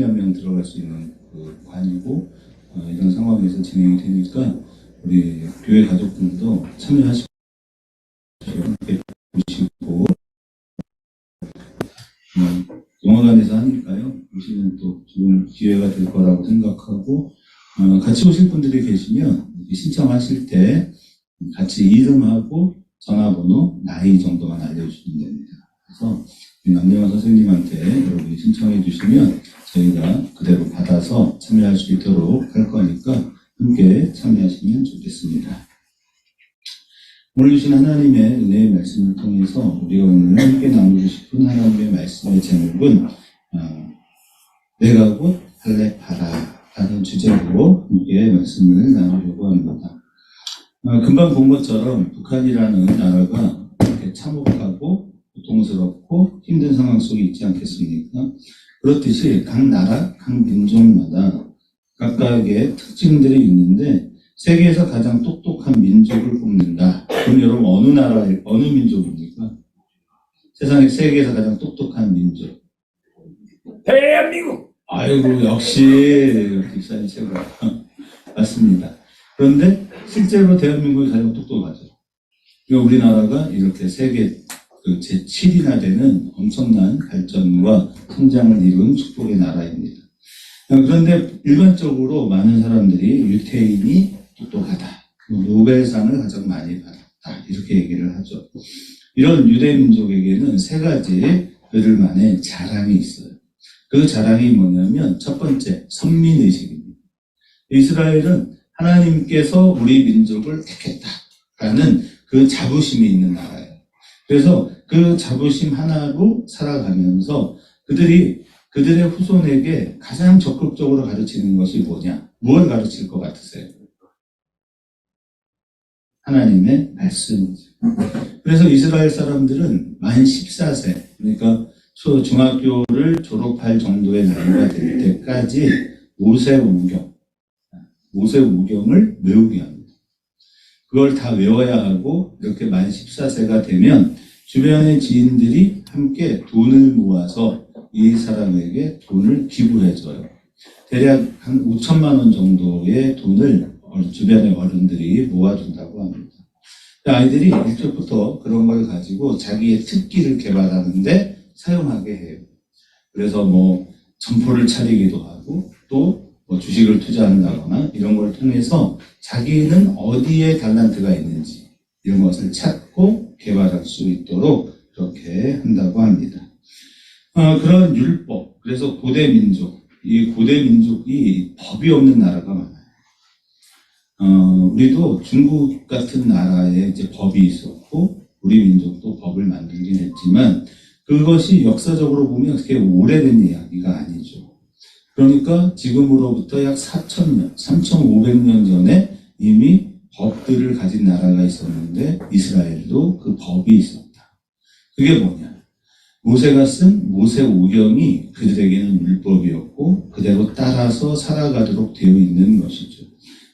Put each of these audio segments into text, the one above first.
한 명 들어갈 수 있는 그 관이고 이런 상황에서 진행이 되니까 우리 교회 가족들도 참여하시고 보시고 영화관에서 하니까요. 보시면 또 좋은 기회가 될 거라고 생각하고 같이 오실 분들이 계시면 신청하실 때 같이 이름하고 전화번호, 나이 정도만 알려주시면 됩니다. 그래서 남영화 선생님한테 여러분이 신청해 주시면 저희가 그대로 받아서 참여할 수 있도록 할 거니까 함께 참여하시면 좋겠습니다. 오늘 주신 하나님의 은혜의 말씀을 통해서 우리가 오늘 함께 나누고 싶은 하나님의 말씀의 제목은 내가 곧 할례하라 라는 주제로 함께 말씀을 나누려고 합니다. 금방 본 것처럼 북한이라는 나라가 이렇게 참혹하고 고통스럽고 힘든 상황 속에 있지 않겠습니까? 그렇듯이 각 나라, 각 민족마다 각각의 특징들이 있는데 세계에서 가장 똑똑한 민족을 뽑는다. 그럼 여러분 어느 민족입니까? 세계에서 가장 똑똑한 민족. 대한민국! 아이고 역시 기사님 최고. 맞습니다. 그런데 실제로 대한민국이 가장 똑똑하죠. 우리나라가 이렇게 세계 제7위나 되는 엄청난 발전과 성장을 이룬 축복의 나라입니다. 그런데 일반적으로 많은 사람들이 유태인이 똑똑하다, 노벨상을 가장 많이 받았다 이렇게 얘기를 하죠. 이런 유대민족에게는 세 가지 그들만의 자랑이 있어요. 그 자랑이 뭐냐면 첫 번째, 선민의식입니다. 이스라엘은 하나님께서 우리 민족을 택했다라는 그 자부심이 있는 나라예요. 그래서 그 자부심 하나로 살아가면서 그들의 후손에게 가장 적극적으로 가르치는 것이 뭐냐? 무엇을 가르칠 것 같으세요? 하나님의 말씀이죠. 그래서 이스라엘 사람들은 만 14세, 그러니까 중학교를 졸업할 정도의 나이가 될 때까지 모세오경을 외우게 합니다. 그걸 다 외워야 하고 이렇게 만 14세가 되면 주변의 지인들이 함께 돈을 모아서 이 사람에게 돈을 기부해줘요. 대략 한 5천만 원 정도의 돈을 주변의 어른들이 모아준다고 합니다. 아이들이 일찍부터 그런 걸 가지고 자기의 특기를 개발하는데 사용하게 해요. 그래서 점포를 차리기도 하고 또 주식을 투자한다거나 이런 걸 통해서 자기는 어디에 달란트가 있는지 이런 것을 찾고 개발할 수 있도록 그렇게 한다고 합니다. 그런 율법, 그래서 이 고대 민족이 법이 없는 나라가 많아요. 우리도 중국 같은 나라에 이제 법이 있었고 우리 민족도 법을 만들긴 했지만 그것이 역사적으로 보면 그렇게 오래된 이야기가 아니죠. 그러니까 지금으로부터 약 4,000년, 3,500년 전에 이미 법들을 가진 나라가 있었는데 이스라엘도 그 법이 있었다. 그게 뭐냐? 모세가 쓴 모세오경이 그들에게는 율법이었고 그대로 따라서 살아가도록 되어 있는 것이죠.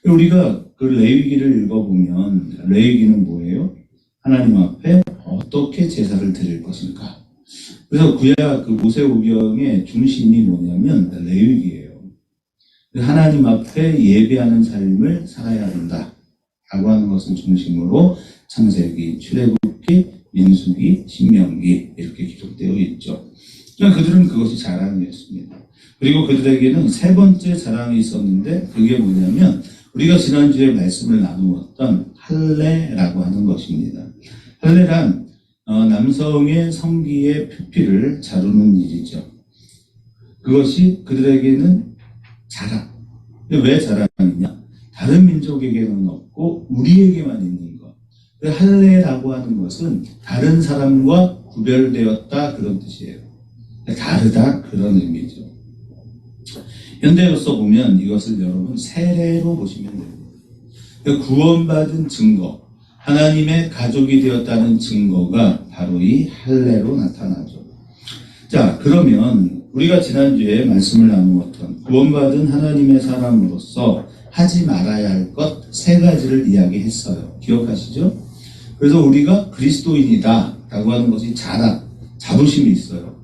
우리가 그 레위기를 읽어보면 레위기는 뭐예요? 하나님 앞에 어떻게 제사를 드릴 것인가? 그래서 그 모세오경의 중심이 뭐냐면 레위기예요. 하나님 앞에 예배하는 삶을 살아야 한다 라고 하는 것을 중심으로 창세기, 출애굽기, 민수기, 신명기 이렇게 기록되어 있죠. 그러니까 그들은 그것이 자랑이었습니다. 그리고 그들에게는 세 번째 자랑이 있었는데 그게 뭐냐면 우리가 지난주에 말씀을 나누었던 할례라고 하는 것입니다. 할례란 남성의 성기의 표피를 자르는 일이죠. 그것이 그들에게는 자랑. 왜 자랑이냐? 다른 민족에게는 없고 우리에게만 있는 것. 할례라고 하는 것은 다른 사람과 구별되었다 그런 뜻이에요. 다르다 그런 의미죠. 현대로서 보면 이것을 여러분 세례로 보시면 됩니다. 구원받은 증거, 하나님의 가족이 되었다는 증거가 바로 이 할례로 나타나죠. 자, 그러면 우리가 지난주에 말씀을 나누었던 구원받은 하나님의 사람으로서 하지 말아야 할 것 세 가지를 이야기했어요. 기억하시죠? 그래서 우리가 그리스도인이다 라고 하는 것이 자부심이 있어요.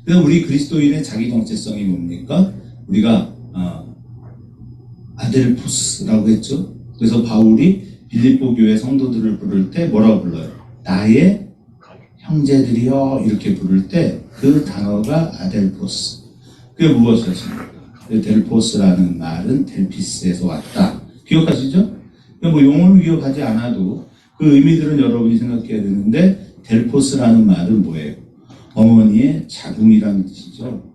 그래서 우리 그리스도인의 자기 정체성이 뭡니까? 우리가 아델포스라고 했죠. 그래서 바울이 빌립보 교회 성도들을 부를 때 뭐라고 불러요? 나의 형제들이여 이렇게 부를 때 그 단어가 아델포스. 그게 무엇이었습니까? 델포스라는 말은 델피스에서 왔다. 기억하시죠? 뭐 용어를 기억하지 않아도 그 의미들은 여러분이 생각해야 되는데 델포스라는 말은 뭐예요? 어머니의 자궁이라는 뜻이죠.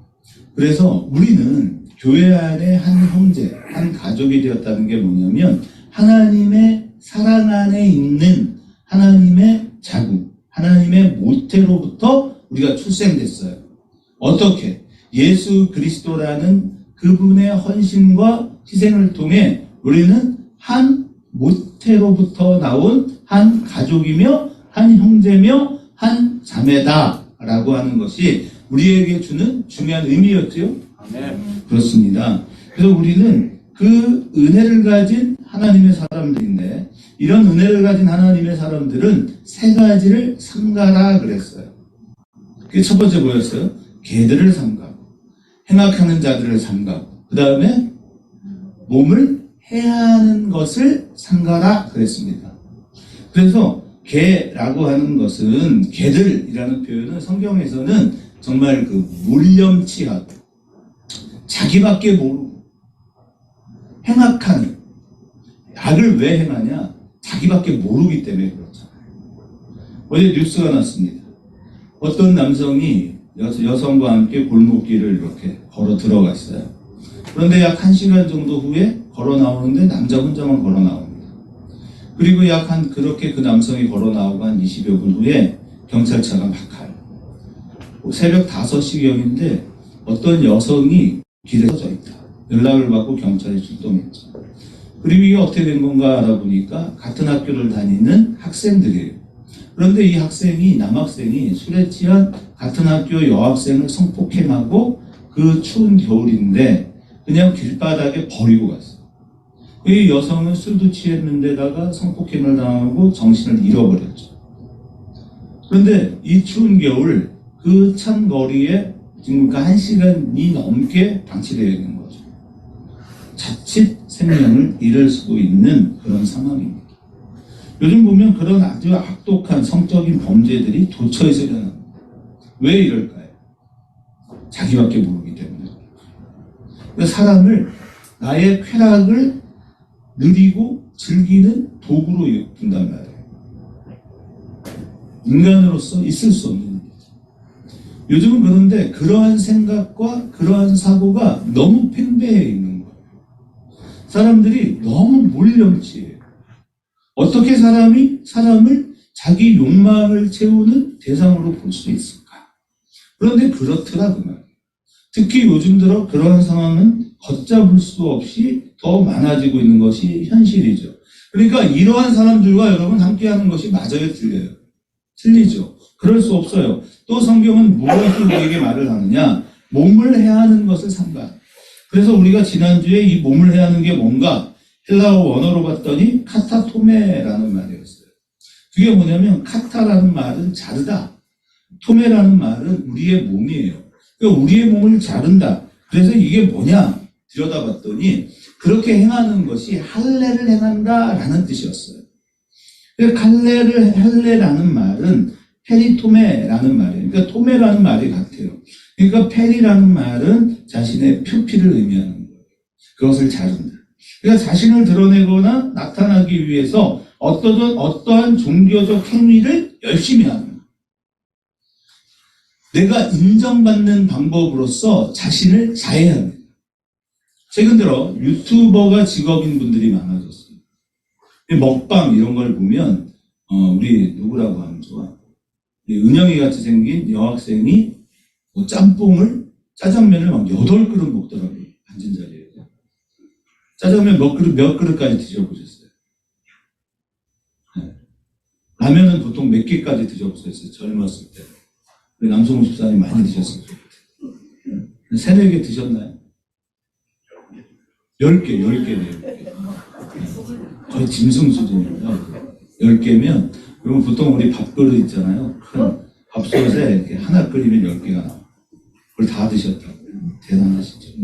그래서 우리는 교회 안에 한 형제, 한 가족이 되었다는 게 뭐냐면 하나님의 사랑 안에 있는 하나님의 자궁, 하나님의 모태로부터 우리가 출생됐어요. 어떻게? 예수 그리스도라는 그분의 헌신과 희생을 통해 우리는 한 모태로부터 나온 한 가족이며 한 형제며 한 자매다라고 하는 것이 우리에게 주는 중요한 의미였죠. 그렇습니다. 그래서 우리는 그 은혜를 가진 하나님의 사람들인데 이런 은혜를 가진 하나님의 사람들은 세 가지를 삼가라 그랬어요. 그게 첫 번째 뭐였어요? 개들을 삼가고 행악하는 자들을 삼가고 그 다음에 몸을 해하는 것을 삼가라 그랬습니다. 그래서 개라고 하는 것은 개들이라는 표현은 성경에서는 정말 그 몰염치하고 자기밖에 모르고 행악하는 악을 왜 행하냐? 자기밖에 모르기 때문에 그렇잖아요. 어제 뉴스가 났습니다. 어떤 남성이 여성과 함께 골목길을 이렇게 걸어 들어갔어요. 그런데 약 1시간 정도 후에 걸어 나오는데 남자 혼자만 걸어 나옵니다. 그리고 그렇게 그 남성이 걸어 나오고 한 20여 분 후에 경찰차가 막 가요. 새벽 5시경인데 어떤 여성이 길에 서져 있다. 연락을 받고 경찰이 출동했죠. 그리고 이게 어떻게 된 건가 알아보니까 같은 학교를 다니는 학생들이에요. 그런데 이 남학생이 술에 취한 같은 학교 여학생을 성폭행하고 그 추운 겨울인데 그냥 길바닥에 버리고 갔어요. 이 여성은 술도 취했는데다가 성폭행을 당하고 정신을 잃어버렸죠. 그런데 이 추운 겨울 그 찬 거리에 지금 1시간이 넘게 방치되어 있는 거죠. 자칫 생명을 잃을 수도 있는 그런 상황입니다. 요즘 보면 그런 아주 악독한 성적인 범죄들이 도처에서 일어납니다. 왜 이럴까요? 자기밖에 모르기 때문에. 그러니까 사람을 나의 쾌락을 누리고 즐기는 도구로 본단 말이에요. 인간으로서 있을 수 없는 일이죠. 요즘은 그런데 그러한 생각과 그러한 사고가 너무 팽배해 있는 거예요. 사람들이 너무 몰염치해요. 어떻게 사람을 자기 욕망을 채우는 대상으로 볼 수 있을까? 그런데 그렇더라 그 말이에요. 특히 요즘 들어 그러한 상황은 걷잡을 수 없이 더 많아지고 있는 것이 현실이죠. 그러니까 이러한 사람들과 여러분 함께하는 것이 맞아요, 틀려요? 틀리죠. 그럴 수 없어요. 또 성경은 무엇을 우리에게 말을 하느냐? 몸을 해하는 것을 삼가. 그래서 우리가 지난주에 이 몸을 해하는 게 뭔가 헬라어 원어로 봤더니 카타토메라는 말이었어요. 그게 뭐냐면 카타라는 말은 자르다. 토메라는 말은 우리의 몸이에요. 그러니까 우리의 몸을 자른다. 그래서 이게 뭐냐? 들여다봤더니 그렇게 행하는 것이 할례를 행한다라는 뜻이었어요. 할례라는 말은 페리토메라는 말이에요. 그러니까 토메라는 말이 같아요. 그러니까 페리라는 말은 자신의 표피를 의미하는 거예요. 그것을 자른다. 그러니까 자신을 드러내거나 나타나기 위해서 어떠한 종교적 행위를 열심히 하는 거예요. 내가 인정받는 방법으로서 자신을 자해합니다. 최근 들어 유튜버가 직업인 분들이 많아졌어요. 먹방 이런 걸 보면 우리 누구라고 하면 좋아? 은영이 같이 생긴 여학생이 짜장면을 막 8그릇 먹더라고요. 앉은 자리에. 짜장면 몇 그릇까지 드셔보셨어요? 네. 라면은 보통 몇 개까지 드셔보셨어요? 젊었을 때. 남성호 집사님 많이 드셨을 거예요. 3-4개 드셨나요? 10개. 거의 짐승 수준이에요. 10개면, 그러면 보통 우리 밥그릇 있잖아요. 큰 밥솥에 이렇게 하나 끓이면 10개가 나와요. 그걸 다 드셨다고요. 대단하시죠.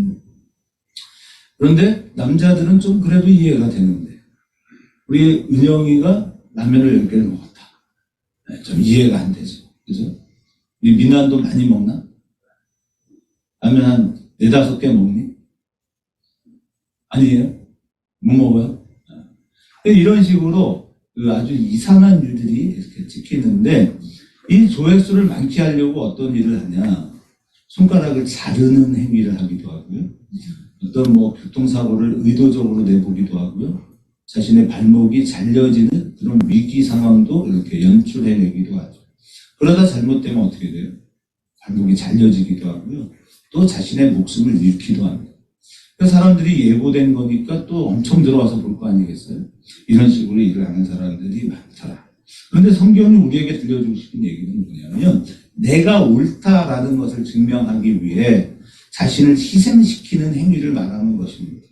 그런데 남자들은 좀 그래도 이해가 되는데 우리 은영이가 라면을 10개를 먹었다. 좀 이해가 안 되죠. 그죠? 우리 미나도 많이 먹나? 라면 한 4-5개 먹니? 아니에요? 못 먹어요? 이런 식으로 그 아주 이상한 일들이 이렇게 찍히는데 이 조회수를 많게 하려고 어떤 일을 하냐? 손가락을 자르는 행위를 하기도 하고요. 어떤 뭐 교통사고를 의도적으로 내보기도 하고요. 자신의 발목이 잘려지는 그런 위기 상황도 이렇게 연출해내기도 하죠. 그러다 잘못되면 어떻게 돼요? 발목이 잘려지기도 하고요. 또 자신의 목숨을 잃기도 합니다. 그래서 사람들이 예고된 거니까 또 엄청 들어와서 볼 거 아니겠어요? 이런 식으로 일을 하는 사람들이 많더라. 그런데 성경이 우리에게 들려주고 싶은 얘기는 뭐냐면 내가 옳다라는 것을 증명하기 위해 자신을 희생시키는 행위를 말하는 것입니다.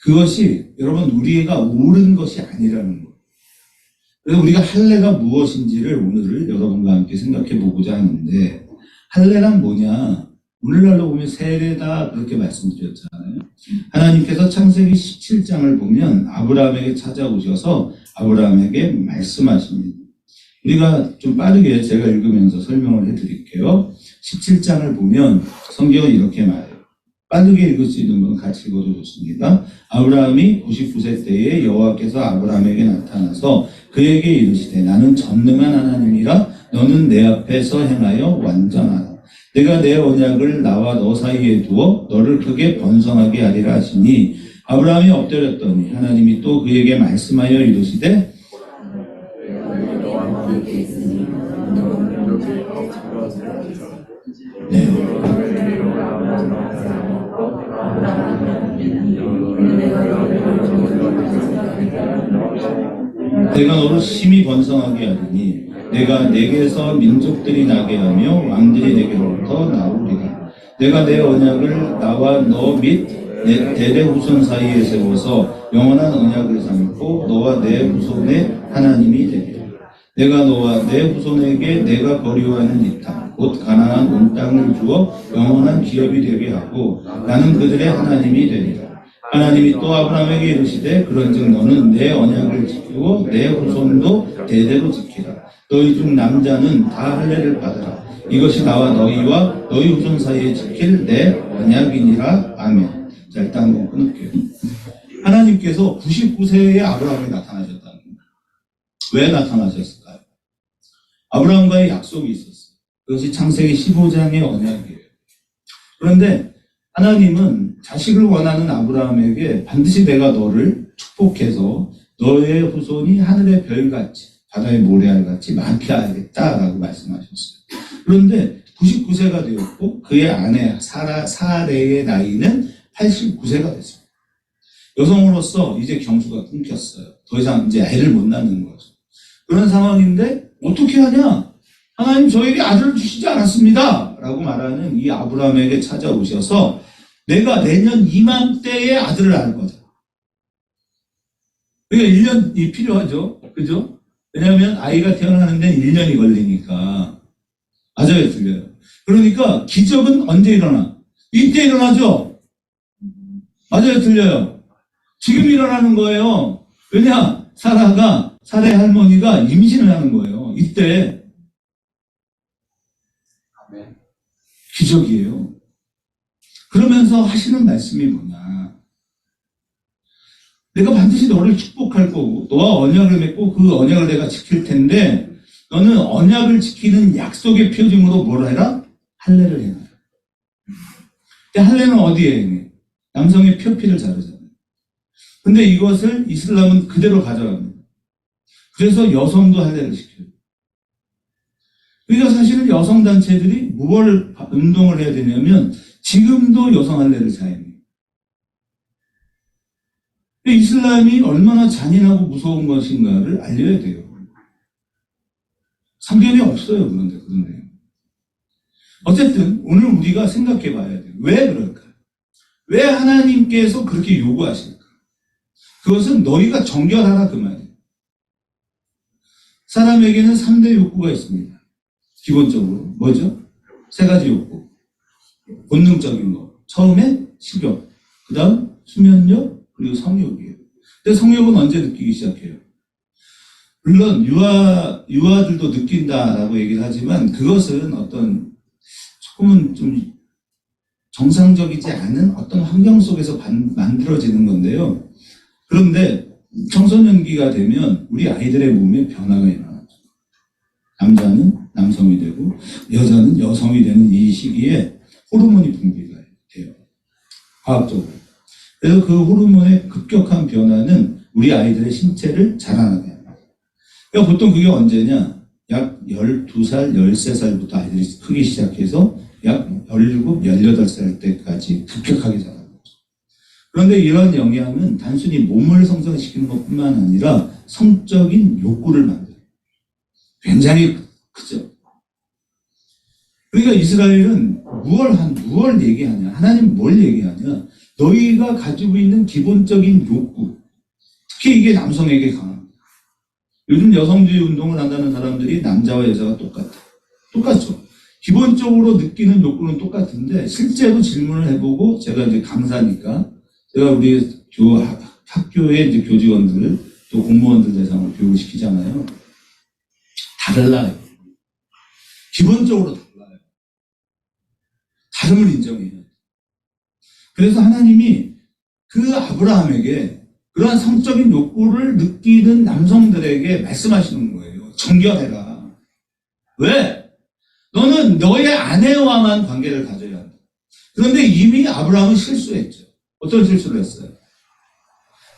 그것이 여러분 우리가 옳은 것이 아니라는 거예요. 그래서 우리가 할례가 무엇인지를 오늘 여러분과 함께 생각해 보고자 하는데 할례란 뭐냐? 오늘날로 보면 세례다 그렇게 말씀드렸잖아요. 하나님께서 창세기 17장을 보면 아브라함에게 찾아오셔서 아브라함에게 말씀하십니다. 우리가 좀 빠르게 제가 읽으면서 설명을 해드릴게요. 17장을 보면 성경은 이렇게 말해요. 빠르게 읽을 수 있는 분은 같이 읽어도 좋습니다. 아브라함이 99세 때에 여호와께서 아브라함에게 나타나서 그에게 이르시되 나는 전능한 하나님이라 너는 내 앞에서 행하여 완전하라. 내가 내 언약을 나와 너 사이에 두어 너를 크게 번성하게 하리라 하시니 아브라함이 엎드렸더니 하나님이 또 그에게 말씀하여 이르시되 네. 내가 너를 심히 번성하게 하리니 내가 내게서 민족들이 나게 하며 왕들이 내게로부터 나오리라. 내가 내 언약을 나와 너 및 내 대대 후손 사이에 세워서 영원한 언약을 삼고 너와 내 후손의 하나님이 되리라. 내가 너와 내 후손에게 내가 거류하는 이 땅 곧 가나안 온 땅을 주어 영원한 기업이 되게 하고 나는 그들의 하나님이 되리라. 하나님이 또 아브라함에게 이르시되 그런즉 너는 내 언약을 지키고 내 후손도 대대로 지키라. 너희 중 남자는 다 할례를 받으라. 이것이 나와 너희와 너희 후손 사이에 지킬 내 언약이니라. 아멘. 자, 일단 한번 끊을게요. 하나님께서 99세에 아브라함에 나타나셨다는 겁니다. 왜 나타나셨을까요? 아브라함과의 약속이 있었어요. 그것이 창세기 15장의 언약이에요. 그런데 하나님은 자식을 원하는 아브라함에게 반드시 내가 너를 축복해서 너의 후손이 하늘의 별같이 바다의 모래알같이 많게 하겠다라고 말씀하셨어요. 그런데 99세가 되었고 그의 아내 사레의 나이는 89세가 됐습니다. 여성으로서 이제 경수가 끊겼어요. 더 이상 이제 애를 못 낳는 거죠. 그런 상황인데 어떻게 하냐? 하나님 저에게 아들을 주시지 않았습니다. 라고 말하는 이 아브라함에게 찾아오셔서 내가 내년 이맘때에 아들을 낳을 거다. 그러니까 1년이 필요하죠. 그죠? 왜냐하면 아이가 태어나는 데는 1년이 걸리니까. 맞아요, 틀려요. 그러니까 기적은 언제 일어나? 이때 일어나죠? 맞아요, 틀려요. 지금 일어나는 거예요. 왜냐? 사레 할머니가 임신을 하는 거예요. 이때. 기적이에요. 그러면서 하시는 말씀이 뭐냐? 내가 반드시 너를 축복할 거고 너와 언약을 맺고 그 언약을 내가 지킬 텐데 너는 언약을 지키는 약속의 표징으로 뭘 해라? 할례를 해라. 근데 할례는 어디에 행해? 남성의 표피를 자르잖아요. 근데 이것을 이슬람은 그대로 가져갑니다. 그래서 여성도 할례를 시켜요. 그러니까 사실은 여성단체들이 뭘 운동을 해야 되냐면 지금도 여성 할례를 자행해요. 이슬람이 얼마나 잔인하고 무서운 것인가를 알려야 돼요. 성경에 없어요. 그런데 그런 내용. 어쨌든 오늘 우리가 생각해 봐야 돼요. 왜 그럴까요? 왜 하나님께서 그렇게 요구하실까? 그것은 너희가 정결하라 그 말이에요. 사람에게는 3대 욕구가 있습니다. 기본적으로 뭐죠? 3가지 욕구. 본능적인 거. 처음에 식욕, 그 다음 수면력, 그리고 성욕이에요. 근데 성욕은 언제 느끼기 시작해요? 물론 유아들도 느낀다라고 얘기를 하지만 그것은 어떤 조금은 좀 정상적이지 않은 어떤 환경 속에서 만들어지는 건데요. 그런데 청소년기가 되면 우리 아이들의 몸에 변화가 일어나죠. 남자는 남성이 되고 여자는 여성이 되는 이 시기에 호르몬이 분비가 돼요. 과학적으로. 그래서 그 호르몬의 급격한 변화는 우리 아이들의 신체를 자라나게 합니다. 그러니까 보통 그게 언제냐? 약 12살, 13살부터 아이들이 크기 시작해서 약 17, 18살 때까지 급격하게 자라는 거죠. 그런데 이런 영향은 단순히 몸을 성장시키는 것뿐만 아니라 성적인 욕구를 만들어요. 굉장히 크죠. 그러니까 이스라엘은 무얼 얘기하냐? 하나님 뭘 얘기하냐? 너희가 가지고 있는 기본적인 욕구, 특히 이게 남성에게 강합니다. 요즘 여성주의 운동을 한다는 사람들이 남자와 여자가 똑같죠. 기본적으로 느끼는 욕구는 똑같은데 실제로 질문을 해보고 제가 이제 강사니까 제가 우리 학교의 이제 교직원들 또 공무원들 대상으로 교육을 시키잖아요. 달라요. 기본적으로 달라요. 다름을 인정해요. 그래서 하나님이 그 아브라함에게 그러한 성적인 욕구를 느끼는 남성들에게 말씀하시는 거예요. 정결해라. 왜? 너는 너의 아내와만 관계를 가져야 한다. 그런데 이미 아브라함은 실수했죠. 어떤 실수를 했어요?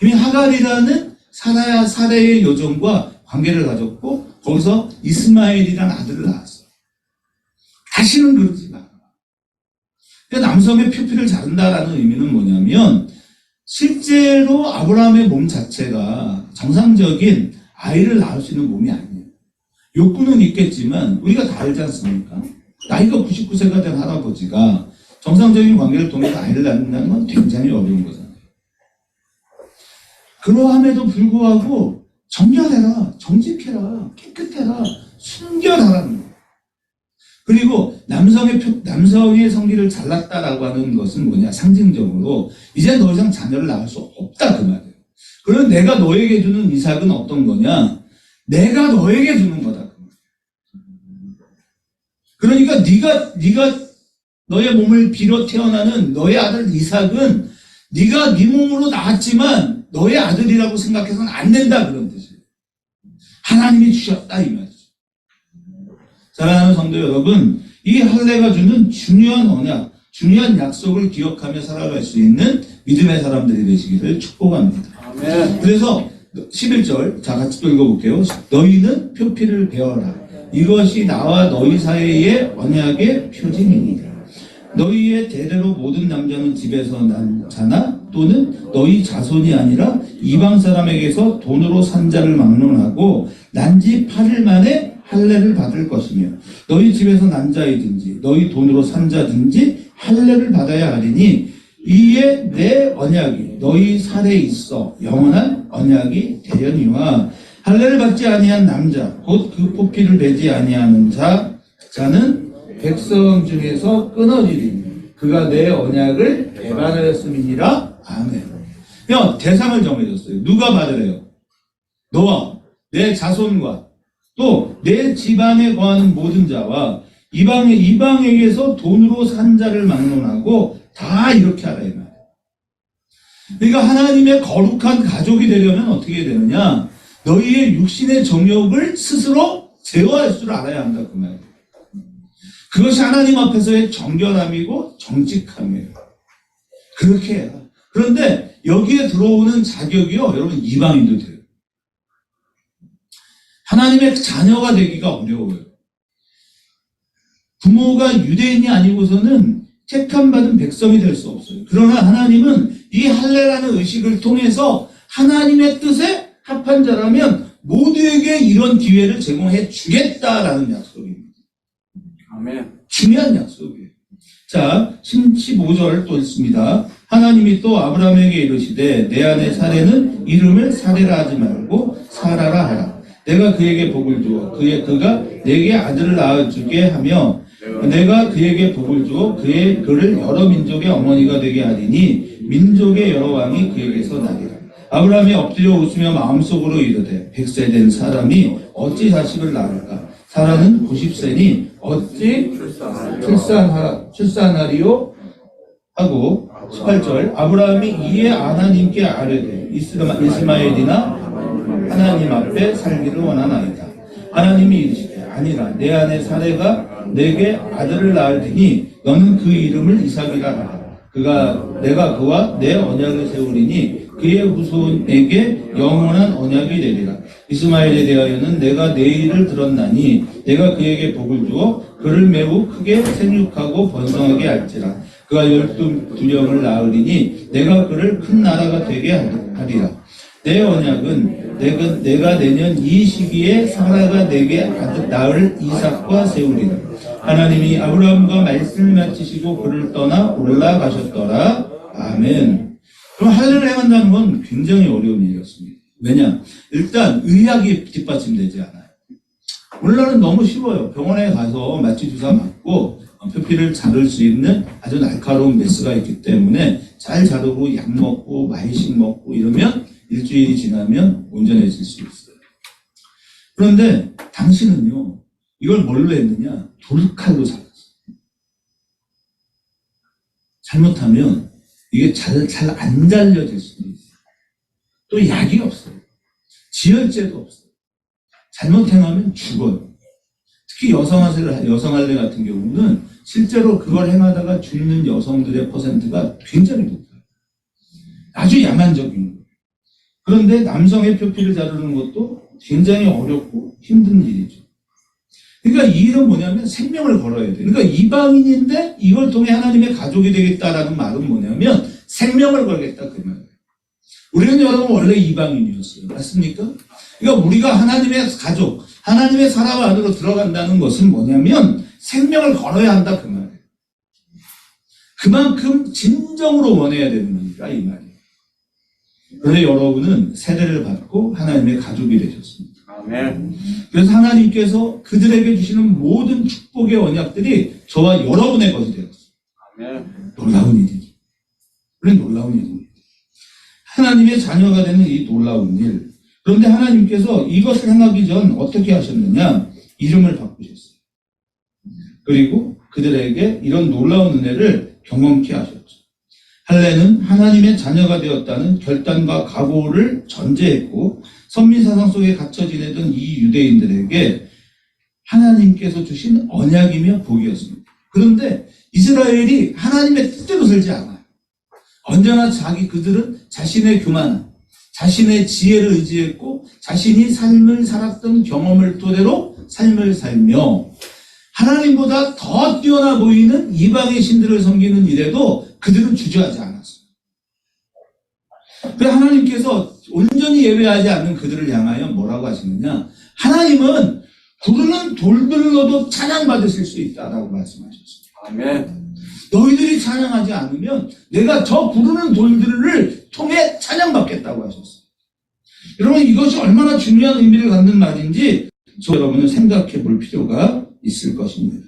이미 하갈이라는 사레의 여종과 관계를 가졌고 거기서 이스마엘이라는 아들을 낳았어요. 다시는 그러지 마라. 남성의 표피를 자른다라는 의미는 뭐냐면 실제로 아브라함의 몸 자체가 정상적인 아이를 낳을 수 있는 몸이 아니에요. 욕구는 있겠지만 우리가 다 알지 않습니까? 나이가 99세가 된 할아버지가 정상적인 관계를 통해서 아이를 낳는다는 건 굉장히 어려운 거잖아요. 그러함에도 불구하고 정결해라, 정직해라, 깨끗해라, 순결하라는 거예요. 그리고 남성의 성기를 잘랐다라고 하는 것은 뭐냐? 상징적으로 이제 더 이상 자녀를 낳을 수 없다 그 말이에요. 그럼 내가 너에게 주는 이삭은 어떤 거냐? 내가 너에게 주는 거다. 그러니까 네가 너의 몸을 빌어 태어나는 너의 아들 이삭은 네가 네 몸으로 낳았지만 너의 아들이라고 생각해서는 안 된다 그런 뜻이에요. 하나님이 주셨다 이 말이죠. 사랑하는 성도 여러분, 이 할례가 주는 중요한 언약, 중요한 약속을 기억하며 살아갈 수 있는 믿음의 사람들이 되시기를 축복합니다. 아멘. 그래서 11절 자 같이 또 읽어볼게요. 너희는 표피를 베어라. 이것이 나와 너희 사이의 언약의 표징이니라. 너희의 대대로 모든 남자는 집에서 난 자나 또는 너희 자손이 아니라 이방 사람에게서 돈으로 산 자를 막론하고 난 지 8일 만에 할례를 받을 것이며 너희 집에서 난 자이든지 너희 돈으로 산 자든지 할례를 받아야 하리니 이에 내 언약이 너희 살에 있어 영원한 언약이 되려니와 할례를 받지 아니한 남자 곧 그 포피를 베지 아니하는 자는 백성 중에서 끊어지리니 그가 내 언약을 배반하였음이니라. 아멘. 그냥 대상을 정해줬어요. 누가 받으래요? 너와 내 자손과 또 내 집안에 거하는 모든 자와 이방에게서 돈으로 산 자를 막론하고 다 이렇게 하라 이 말이에요. 그러니까 하나님의 거룩한 가족이 되려면 어떻게 되느냐? 너희의 육신의 정욕을 스스로 제어할 줄 알아야 한다 그 말이에요. 그것이 하나님 앞에서의 정결함이고 정직함이에요. 그렇게 해라. 그런데 여기에 들어오는 자격이요, 여러분 이방인도 돼요. 하나님의 자녀가 되기가 어려워요. 부모가 유대인이 아니고서는 택함받은 백성이 될 수 없어요. 그러나 하나님은 이 할례라는 의식을 통해서 하나님의 뜻에 합한 자라면 모두에게 이런 기회를 제공해 주겠다라는 약속입니다. 아멘. 중요한 약속이에요. 자, 15절 또 있습니다. 하나님이 또 아브라함에게 이르시되 내 아내 사레는 이름을 사레라 하지 말고 사라라 하라. 내가 그에게 복을 주어 그가 내게 아들을 낳아주게 하며 내가 그에게 복을 주어 그를 여러 민족의 어머니가 되게 하리니 민족의 여러 왕이 그에게서 나리라. 아브라함이 엎드려 웃으며 마음속으로 이르되 100세 된 사람이 어찌 자식을 낳을까? 사라는 90세니 어찌 출산하리요? 하고 18절 아브라함이 이에 하나님께 아뢰되 이스마엘이나 하나님 앞에 살기를 원하나이다. 하나님이 이르시되 아니라 내 아내 사레가 내게 아들을 낳을 테니 너는 그 이름을 이삭이라 하라. 내가 그와 내 언약을 세우리니 그의 후손에게 영원한 언약이 되리라. 이스마엘에 대하여는 내가 내 일을 들었나니 내가 그에게 복을 주어 그를 매우 크게 생육하고 번성하게 할지라. 그가 12명을 낳으리니 내가 그를 큰 나라가 되게 하리라. 내 언약은 내가 내년 이 시기에 사라가 내게 아들 낳을 이삭과 세우리라. 하나님이 아브라함과 말씀을 마치시고 그를 떠나 올라가셨더라. 아멘. 그럼 할례를 행한다는 건 굉장히 어려운 일이었습니다. 왜냐? 일단 의학이 뒷받침되지 않아요. 오늘날은 너무 쉬워요. 병원에 가서 마취 주사 맞고 표피를 자를 수 있는 아주 날카로운 메스가 있기 때문에 잘 자르고 약 먹고 마이식 먹고 이러면 일주일이 지나면 온전해질 수 있어요. 그런데 당신은요, 이걸 뭘로 했느냐? 돌칼로 잘랐어요. 잘못하면 이게 잘 안 잘려질 수도 있어요. 또 약이 없어요. 지혈제도 없어요. 잘못 행하면 죽어요. 특히 여성할례 같은 경우는 실제로 그걸 행하다가 죽는 여성들의 퍼센트가 굉장히 높아요. 아주 야만적인 거예요. 그런데 남성의 표피를 자르는 것도 굉장히 어렵고 힘든 일이죠. 그러니까 이 일은 뭐냐면 생명을 걸어야 돼요. 그러니까 이방인인데 이걸 통해 하나님의 가족이 되겠다라는 말은 뭐냐면 생명을 걸겠다 그 말이에요. 우리는 여러분 원래 이방인이었어요. 맞습니까? 그러니까 우리가 하나님의 가족, 하나님의 사람 안으로 들어간다는 것은 뭐냐면 생명을 걸어야 한다 그 말이에요. 그만큼 진정으로 원해야 되는 거니까 이 말이에요. 그런데 여러분은 세례를 받고 하나님의 가족이 되셨습니다. 아멘. 그래서 하나님께서 그들에게 주시는 모든 축복의 언약들이 저와 여러분의 것이 되었어요. 아멘. 놀라운 일이죠. 그래 놀라운 일입니다. 하나님의 자녀가 되는 이 놀라운 일. 그런데 하나님께서 이것을 행하기 전 어떻게 하셨느냐? 이름을 바꾸셨어요. 그리고 그들에게 이런 놀라운 은혜를 경험케 하셨죠. 할례는 하나님의 자녀가 되었다는 결단과 각오를 전제했고 선민사상 속에 갇혀 지내던 이 유대인들에게 하나님께서 주신 언약이며 복이었습니다. 그런데 이스라엘이 하나님의 뜻대로 살지 않아요. 언제나 그들은 자신의 교만, 자신의 지혜를 의지했고 자신이 삶을 살았던 경험을 토대로 삶을 살며 하나님보다 더 뛰어나 보이는 이방의 신들을 섬기는 일에도 그들은 주저하지 않았어요. 그래서 하나님께서 온전히 예배하지 않는 그들을 향하여 뭐라고 하시느냐? 하나님은 부르는 돌들로도 찬양받으실 수 있다라고 말씀하셨습니다. 아멘. 너희들이 찬양하지 않으면 내가 저 부르는 돌들을 통해 찬양받겠다고 하셨어요. 여러분 이것이 얼마나 중요한 의미를 갖는 말인지 여러분은 생각해 볼 필요가 있을 것입니다.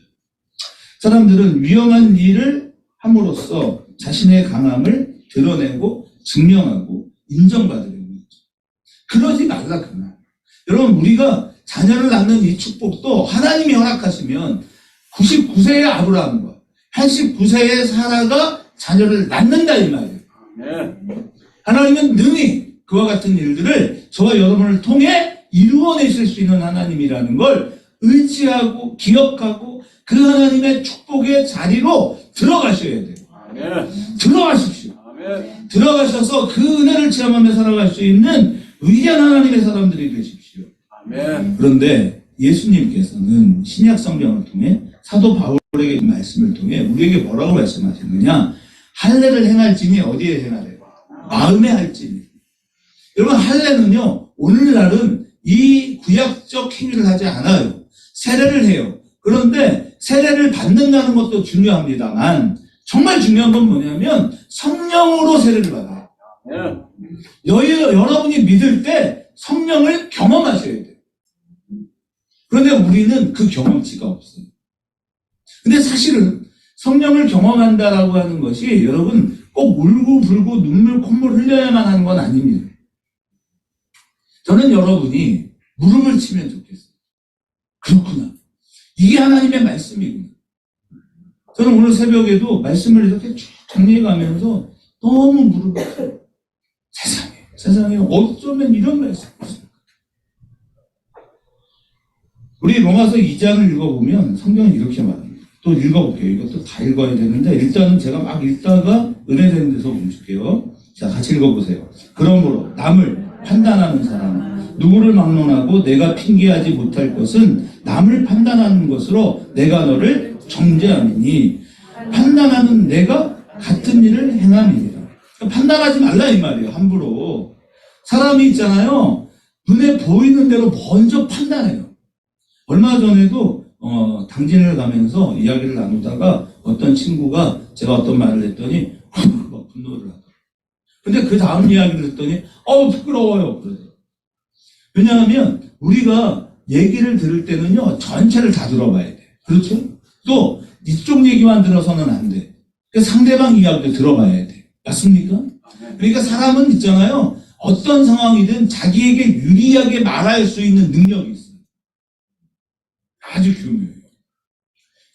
사람들은 위험한 일을 함으로써 자신의 강함을 드러내고 증명하고 인정받으려고 하죠. 그러지 말라 그 말. 여러분 우리가 자녀를 낳는 이 축복도 하나님이 허락하시면 99세의 아브라함과 89세의 사라가 자녀를 낳는다 이 말이에요. 하나님은 능히 그와 같은 일들을 저와 여러분을 통해 이루어내실 수 있는 하나님이라는 걸 의지하고 기억하고 그 하나님의 축복의 자리로 들어가셔야 돼요. 아멘. 들어가십시오. 아멘. 들어가셔서 그 은혜를 체험하며 살아갈 수 있는 위대한 하나님의 사람들이 되십시오. 아멘. 그런데 예수님께서는 신약 성경을 통해 사도 바울에게 말씀을 통해 우리에게 뭐라고 말씀하시느냐? 할례를 행할지니 어디에 행하래요? 마음에 할지니. 여러분 할례는요 오늘날은 이 구약적 행위를 하지 않아요. 세례를 해요. 그런데 세례를 받는다는 것도 중요합니다만 정말 중요한 건 뭐냐면 성령으로 세례를 받아요. 여러분이 믿을 때 성령을 경험하셔야 돼요. 그런데 우리는 그 경험치가 없어요. 근데 사실은 성령을 경험한다라고 하는 것이 여러분 꼭 울고 불고 눈물 콧물 흘려야만 하는 건 아닙니다. 저는 여러분이 무릎을 치면 좋겠어요. 그렇구나. 이게 하나님의 말씀이구나. 저는 오늘 새벽에도 말씀을 이렇게 쭉 정리해 가면서 너무 무릎을 쳐요. 세상에 어쩌면 이런 말씀이 있어요. 우리 로마서 2장을 읽어보면 성경은 이렇게 말합니다. 또 읽어볼게요. 이것도 다 읽어야 되는데 일단은 제가 막 읽다가 은혜되는 데서 멈출게요. 자, 같이 읽어보세요. 그러므로 남을 판단하는 사람, 누구를 막론하고 내가 핑계하지 못할 것은 남을 판단하는 것으로 내가 너를 정죄함이니 판단하는 내가 같은 일을 행함이니라. 판단하지 말라 이 말이에요. 함부로. 사람이 있잖아요. 눈에 보이는 대로 먼저 판단해요. 얼마 전에도 당진을 가면서 이야기를 나누다가 어떤 친구가 제가 어떤 말을 했더니 막 분노를 하더라고요. 근데 그 다음 이야기를 했더니 부끄러워요. 그러더라고요. 왜냐하면 우리가 얘기를 들을 때는요 전체를 다 들어봐야 돼. 그렇죠? 또 이쪽 얘기만 들어서는 안 돼. 상대방 이야기도 들어봐야 돼. 맞습니까? 그러니까 사람은 있잖아요. 어떤 상황이든 자기에게 유리하게 말할 수 있는 능력이 있어요. 아주 교묘해요.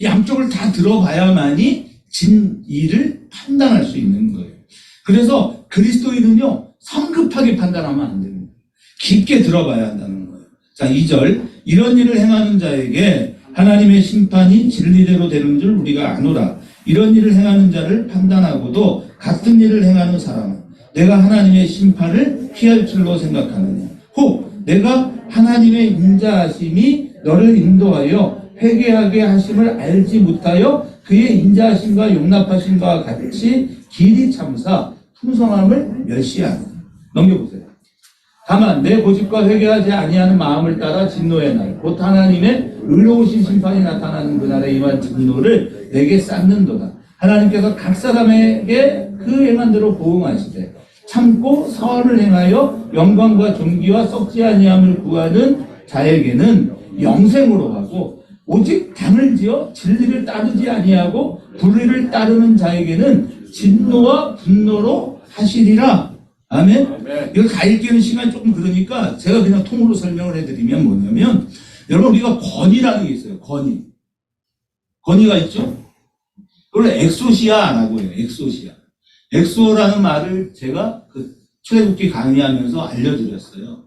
양쪽을 다 들어봐야만이 진리를 판단할 수 있는 거예요. 그래서 그리스도인은요 성급하게 판단하면 안 됩니다. 깊게 들어봐야 한다는 거예요. 자, 2절 이런 일을 행하는 자에게 하나님의 심판이 진리대로 되는 줄 우리가 아노라. 이런 일을 행하는 자를 판단하고도 같은 일을 행하는 사람은 내가 하나님의 심판을 피할 줄로 생각하느냐. 혹 내가 하나님의 인자하심이 너를 인도하여 회개하게 하심을 알지 못하여 그의 인자하심과 용납하심과 같이 길이 참사 풍성함을 멸시하느냐. 넘겨보세요. 다만 내 고집과 회개하지 아니하는 마음을 따라 진노의 날 곧 하나님의 의로우신 심판이 나타나는 그날에 임한 진노를 내게 쌓는도다. 하나님께서 각 사람에게 그 행한 대로 보응하시되 참고 선을 행하여 영광과 존귀와 썩지 아니함을 구하는 자에게는 영생으로 하고 오직 당을 지어 진리를 따르지 아니하고 불의를 따르는 자에게는 진노와 분노로 하시리라. 아멘. 이거 다 읽기는 시간이 조금 그러니까 제가 그냥 통으로 설명을 해드리면 뭐냐면 여러분 우리가 권위라는 게 있어요. 권위가 있죠. 그걸 엑소시아라고 해요. 엑소라는 말을 제가 그 출애굽기 강의하면서 알려드렸어요.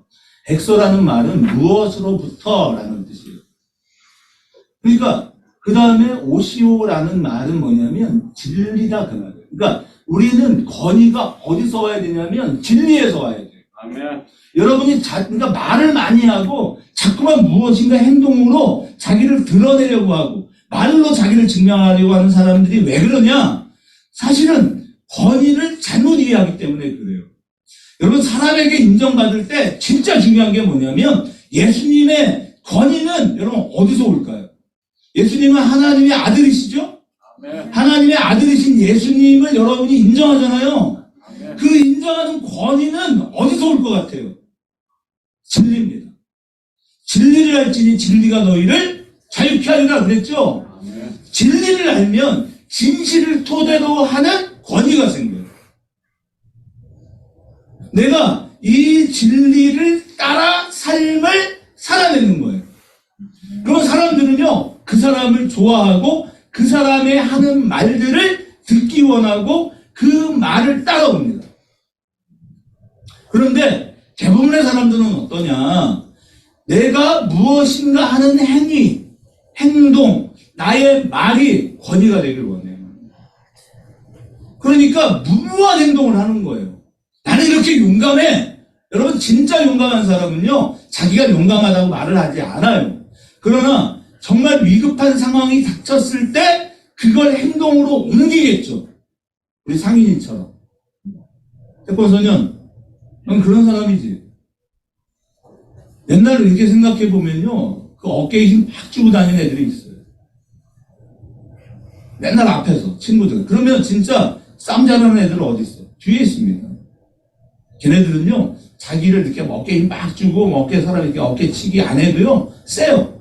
엑소라는 말은 무엇으로부터라는 뜻이에요. 그러니까 그 다음에 오시오라는 말은 뭐냐면 진리다 그 말이에요. 그러니까 우리는 권위가 어디서 와야 되냐면 진리에서 와야 돼요. 아멘. 여러분이 그러니까 말을 많이 하고 자꾸만 무엇인가 행동으로 자기를 드러내려고 하고 말로 자기를 증명하려고 하는 사람들이 왜 그러냐? 사실은 권위를 잘못 이해하기 때문에 그래요. 여러분 사람에게 인정받을 때 진짜 중요한 게 뭐냐면 예수님의 권위는 여러분 어디서 올까요? 예수님은 하나님의 아들이시죠? 아멘. 하나님의 아들이신 예수님을 여러분이 인정하잖아요. 아멘. 그 인정하는 권위는 어디서 올 것 같아요? 진리입니다. 진리를 알지니 진리가 너희를 자유케 하리라 그랬죠? 아멘. 진리를 알면 진실을 토대로 하는 권위가 생겨요. 내가 이 진리를 따라 삶을 살아내는 거예요. 그럼 사람들은요, 그 사람을 좋아하고 그 사람의 하는 말들을 듣기 원하고 그 말을 따라옵니다. 그런데 대부분의 사람들은 어떠냐? 내가 무엇인가 하는 행위, 행동, 나의 말이 권위가 되길 원해요. 그러니까 무모한 행동을 하는 거예요. 나는 이렇게 용감해. 여러분 진짜 용감한 사람은요, 자기가 용감하다고 말을 하지 않아요. 그러나 정말 위급한 상황이 닥쳤을 때 그걸 행동으로 옮기겠죠. 우리 상인이처럼. 태권소년, 넌 그런 사람이지. 옛날에 이렇게 생각해보면요, 그 어깨에 힘 팍 주고 다니는 애들이 있어요. 맨날 앞에서, 친구들. 그러면 진짜 싸움 잘하는 애들은 어디 있어? 뒤에 있습니다. 걔네들은요, 자기를 이렇게 어깨에 힘 막 주고, 어깨에 사람 이렇게 어깨치기 안 해도요, 세요.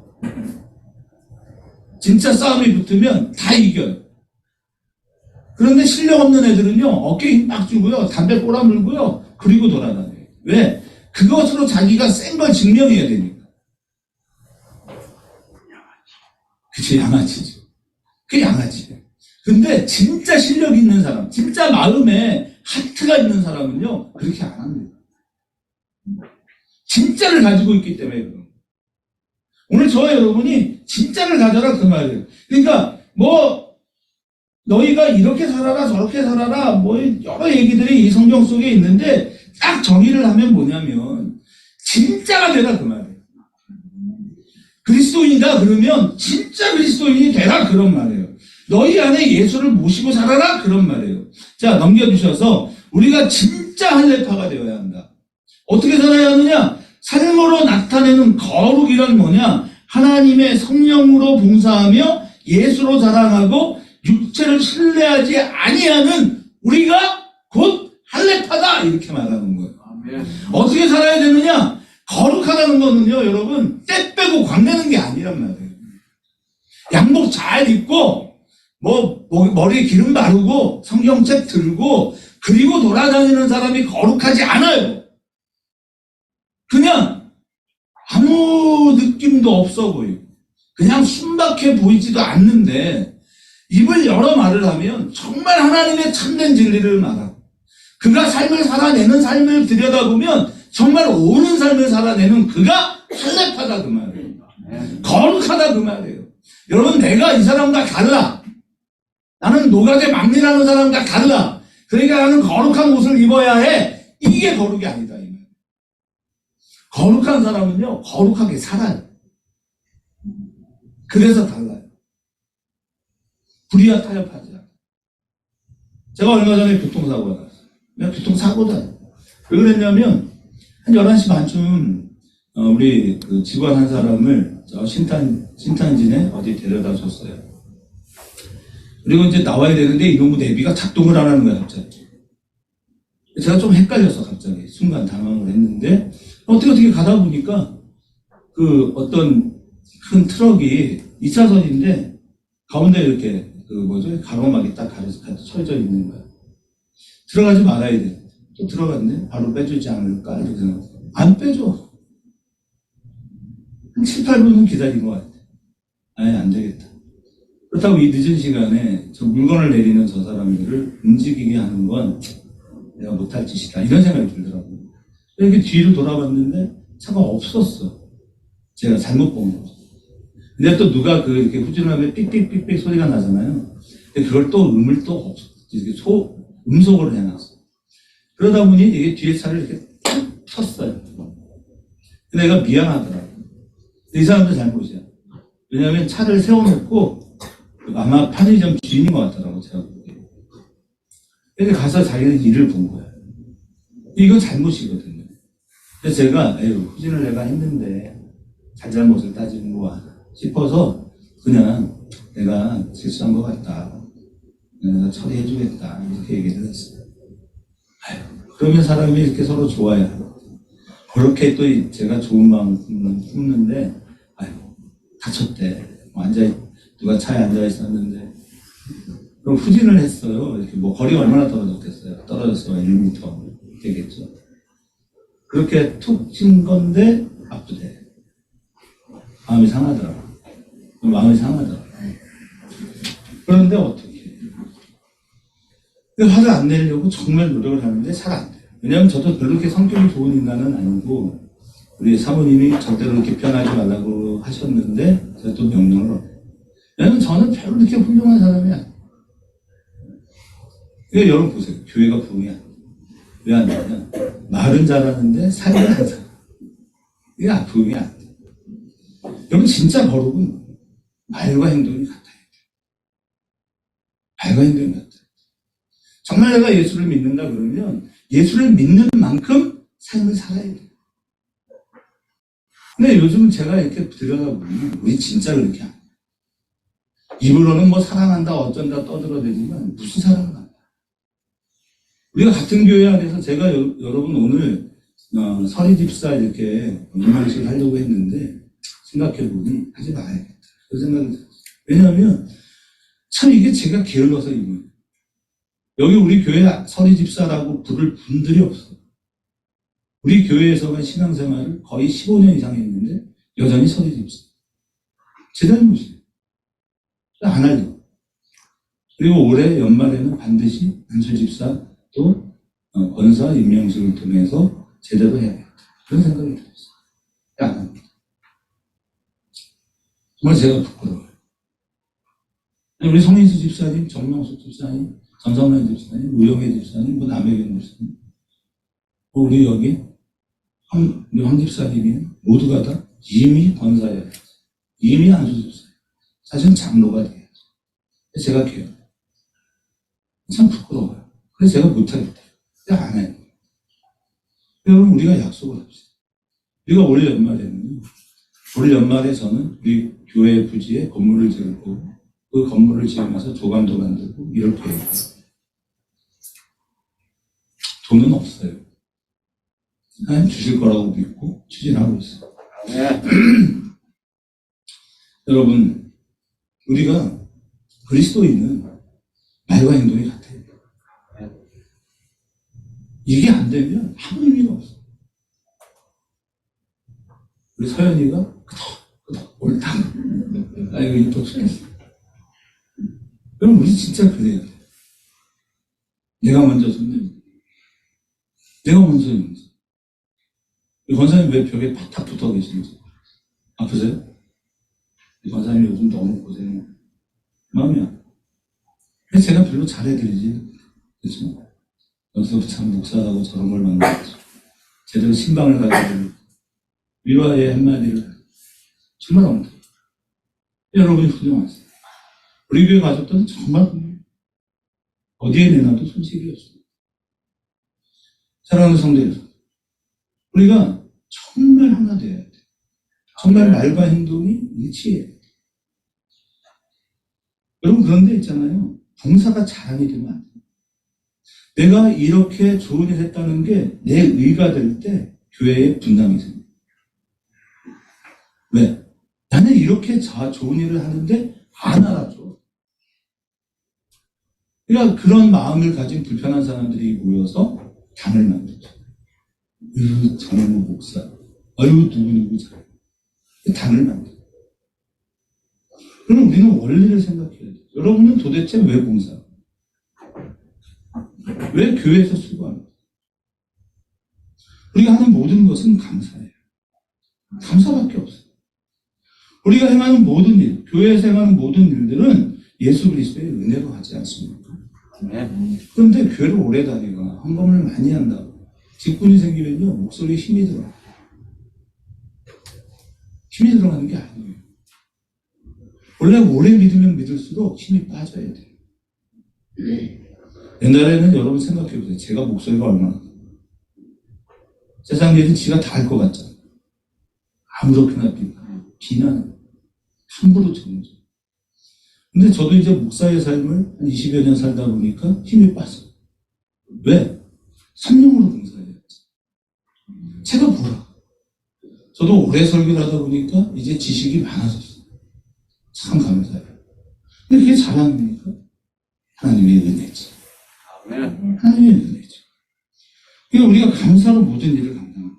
진짜 싸움이 붙으면 다 이겨요. 그런데 실력 없는 애들은요, 어깨에 힘 막 주고요, 담배 꼬라물고요, 그리고 돌아다녀요. 왜? 그것으로 자기가 센 걸 증명해야 되니까. 그치, 양아치죠. 그게 양아치예요. 근데 진짜 실력 있는 사람, 진짜 마음에 하트가 있는 사람은요, 그렇게 안 합니다. 진짜를 가지고 있기 때문에 그런 거예요. 오늘 저와 여러분이 진짜를 가져라 그 말이에요. 그러니까 뭐 너희가 이렇게 살아라 저렇게 살아라 뭐 여러 얘기들이 이 성경 속에 있는데 딱 정의를 하면 뭐냐면 진짜가 되라 그 말이에요. 그리스도인이다 그러면 진짜 그리스도인이 되라 그런 말이에요. 너희 안에 예수를 모시고 살아라 그런 말이에요. 자, 넘겨주셔서 우리가 진짜 할례파가 되어야 한다. 어떻게 살아야 하느냐? 삶으로 나타내는 거룩이란 뭐냐? 하나님의 성령으로 봉사하며 예수로 자랑하고 육체를 신뢰하지 아니하는 우리가 곧 할례파다 이렇게 말하는 거예요. 아멘. 어떻게 살아야 되느냐? 거룩하다는 거는요, 여러분 때 빼고 광내는 게 아니란 말이에요. 양복 잘 입고 뭐 머리에 기름 바르고 성경책 들고 그리고 돌아다니는 사람이 거룩하지 않아요. 그냥 아무 느낌도 없어 보이고 그냥 순박해 보이지도 않는데 입을 열어 말을 하면 정말 하나님의 참된 진리를 말하고 그가 삶을 살아내는 삶을 들여다보면 정말 옳은 삶을 살아내는 그가 할례파다 그 말이에요. 거룩하다 그 말이에요. 여러분 내가 이 사람과 달라. 나는 노가대 막내라는 사람과 달라. 그러니까 나는 거룩한 옷을 입어야 해. 이게 거룩이 아니다. 이 말. 거룩한 사람은요, 거룩하게 살아요. 그래서 달라요. 불의와 타협하지 않아요. 제가 얼마 전에 교통사고가 났어요. 내가 교통사고다. 왜 그랬냐면, 한 11시 반쯤, 우리 그 직원 한 사람을 저 신탄진에 어디 데려다 줬어요. 그리고 이제 나와야 되는데 이놈의 내비가 작동을 안 하는 거야, 갑자기. 제가 좀 헷갈렸어, 갑자기. 순간 당황을 했는데, 어떻게 가다 보니까, 그 어떤 큰 트럭이 2차선인데, 가운데 이렇게, 가로막이 딱 쳐져 있는 거야. 들어가지 말아야 돼. 또 들어갔네? 바로 빼주지 않을까? 이렇게 생각했어. 안 빼줘. 한 7, 8분은 기다린 것 같아. 아예 안 되겠다. 그렇다고 이 늦은 시간에 저 물건을 내리는 저 사람들을 움직이게 하는 건 내가 못할 짓이다. 이런 생각이 들더라고요. 이렇게 뒤를 돌아봤는데 차가 없었어. 제가 잘못 본 거죠. 근데 또 누가 이렇게 후진하면 삑삑삑삑 소리가 나잖아요. 근데 그걸 또 음을 또 이렇게 음속으로 해놨어. 그러다 보니 이게 뒤에 차를 이렇게 툭 쳤어요. 근데 내가 미안하더라고. 이 사람도 잘못이야. 왜냐하면 차를 세워놓고 아마 편의점 주인인 것 같더라고, 제가 보기에. 그래서 가서 자기는 일을 본 거야. 이건 잘못이거든요. 그래서 제가, 후진을 내가 했는데, 잘잘못을 따지는 거야 싶어서, 그냥 내가 실수한 것 같다. 내가 처리해주겠다. 이렇게 얘기를 했어요. 그러면 사람이 이렇게 서로 좋아야. 그렇게 또 제가 좋은 마음 품는데, 다쳤대. 누가 차에 앉아 있었는데, 그럼 후진을 했어요. 이렇게 거리가 얼마나 떨어졌겠어요? 떨어졌어요. 1m 되겠죠. 그렇게 툭 친 건데, 아프대. 마음이 상하더라고. 그런데 어떻게 해요? 화를 안 내려고 정말 노력을 하는데 잘 안 돼요. 왜냐하면 저도 별로 그렇게 성격이 좋은 인간은 아니고, 우리 사모님이 절대로 이렇게 변하지 말라고 하셨는데, 제가 또 명령을 얻어요. 왜냐면 저는 별로 그렇게 훌륭한 사람이 아니에요. 그러니까 여러분 보세요. 교회가 부흥이 안 돼요. 왜 안 되냐? 말은 잘하는데 삶을 안 살아요. 이게 부흥이 안 돼요. 여러분 진짜 거룩은 말과 행동이 같아요. 말과 행동이 같아요. 정말 내가 예수를 믿는다 그러면 예수를 믿는 만큼 삶을 살아야 돼요. 근데 요즘은 제가 이렇게 들여다보면 우리 진짜 그렇게 안 해요. 입으로는 뭐 사랑한다 어쩐다 떠들어대지만 무슨 사랑을 한다. 우리가 같은 교회 안에서 제가 여러분 오늘 서리집사 이렇게 임명식을 하려고 했는데 생각해보니 하지 말아야겠다. 그 생각이 들었어요. 왜냐하면 참 이게 제가 게을러서 이거예요. 여기 우리 교회 서리 집사라고 부를 분들이 없어. 우리 교회에서만 신앙생활을 거의 15년 이상 했는데 여전히 서리 집사. 제 잘못이에요. 안 하려고. 그리고 올해 연말에는 반드시 안수 집사 또 권사 임명식을 통해서 제대로 해야겠다. 그런 생각이 들었어요. 안 합니다. 정말 제가 부끄러워요. 우리 성인수 집사님, 정명숙 집사님, 전성란 집사님, 우영애 집사님, 남혜경 집사님, 우리 여기 황 집사님이 모두가 다 이미 권사예요. 이미 안수 집사예요. 사실은 장로가 돼야죠. 제가 돼요. 참 부끄러워요. 그래서 제가 못하겠다. 안 해요. 여러분, 우리가 약속을 합시다. 우리가 올 연말에는, 올 연말에 저는 우리 교회 부지에 건물을 지을 거고, 그 건물을 지으면서 조감도 만들고, 이럴 계획이에요. 돈은 없어요. 하나님 주실 거라고 믿고 추진하고 있어요. 여러분, 우리가 그리스도인은 말과 행동이 같아요. 이게 안 되면 아무 의미가 없어. 우리 서연이가 끄덕 옳다. 아이고 이뻐 죽겠어. 그럼 우리 진짜 그래야 돼. 내가 먼저 손님. 내가 먼저 손님. 이 권사님 왜 벽에 팍팍 붙어 계시는지 아프세요? 이 권사님이 요즘 너무 고생해. 마음이야. 그래서 제가 별로 잘해드리지. 그렇죠? 여기서 참 목사라고 저런 걸 만들었죠. 제대로 신방을 가지고 위로의 한마디를 정말 엉뚱. 여러분이 훌륭하세요. 우리 교회 가족들은 정말 훌륭해요. 어디에 내놔도 손색이었어요. 사랑하는 성도 여러분, 우리가 정말 하나 돼야 돼. 정말 말과 행동이 일치해야 돼. 여러분, 그런 데 있잖아요. 봉사가 자랑이 되면 안 돼. 내가 이렇게 좋은 일 했다는 게 내 의가 될 때 교회에 분당이 생겨요. 왜? 나는 이렇게 좋은 일을 하는데 안 알아줘. 그러니까 그런 마음을 가진 불편한 사람들이 모여서 당을 만들죠. 아유, 저놈의 목사. 아유, 누구 잘해. 당을 만들죠. 그럼 우리는 원리를 생각해야 돼요. 여러분은 도대체 왜 봉사? 왜 교회에서 수고합니까? 우리가 하는 모든 것은 감사예요. 감사밖에 없어요. 우리가 행하는 모든 일, 교회에서 행하는 모든 일들은 예수 그리스도의 은혜로 하지 않습니까? 그런데 교회를 오래 다니거나 헌금을 많이 한다고 직분이 생기면요, 목소리에 힘이 들어요. 힘이 들어가는 게 아니에요. 원래 오래 믿으면 믿을수록 힘이 빠져야 돼요. 옛날에는 여러분 생각해보세요. 제가 목소리가 얼마나 세상 일은 지가 다 할 것 같잖아요. 아무렇게나 비난, 함부로 전하죠. 근데 저도 이제 목사의 삶을 한 20여 년 살다 보니까 힘이 빠져요. 왜? 성령으로 봉사해야지. 제가 뭐라. 저도 오래 설교를 하다 보니까 이제 지식이 많아졌어요. 참 감사해요. 근데 그게 자랑입니까? 하나님의 은혜지. 하나님의 은혜죠. 그러니까 우리가 감사로 모든 일을 감당합니다.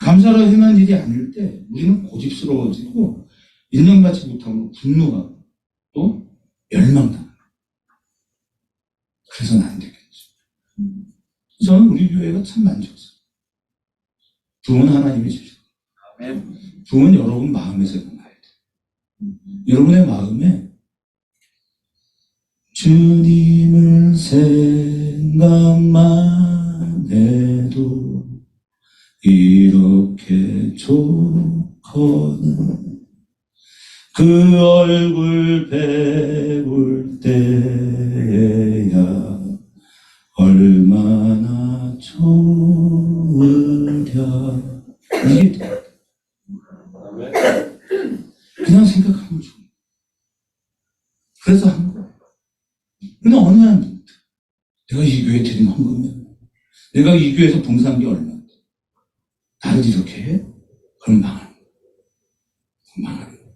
감사로 행한 일이 아닐 때 우리는 고집스러워지고 인정받지 못하고 분노하고 또 멸망당합니다. 그래서는 안 되겠죠. 저는 우리 교회가 참 만족스러워요. 부은 하나님이 주시고 부은 여러분 마음에서 나야 돼요. 여러분의 마음에 주님을 생각만 해도 이렇게 좋거든 그 얼굴 배울 때야 얼마나 좋으랴. 이게 그냥 생각하면 좋아요. 그래서 한 거예요. 근데 어느 날 내가 이 교회에 드린 헌금이야. 내가 이 교회에서 봉사한 게 얼마인데 나를 이렇게 해? 그럼 망하는 거야. 망하는 거야.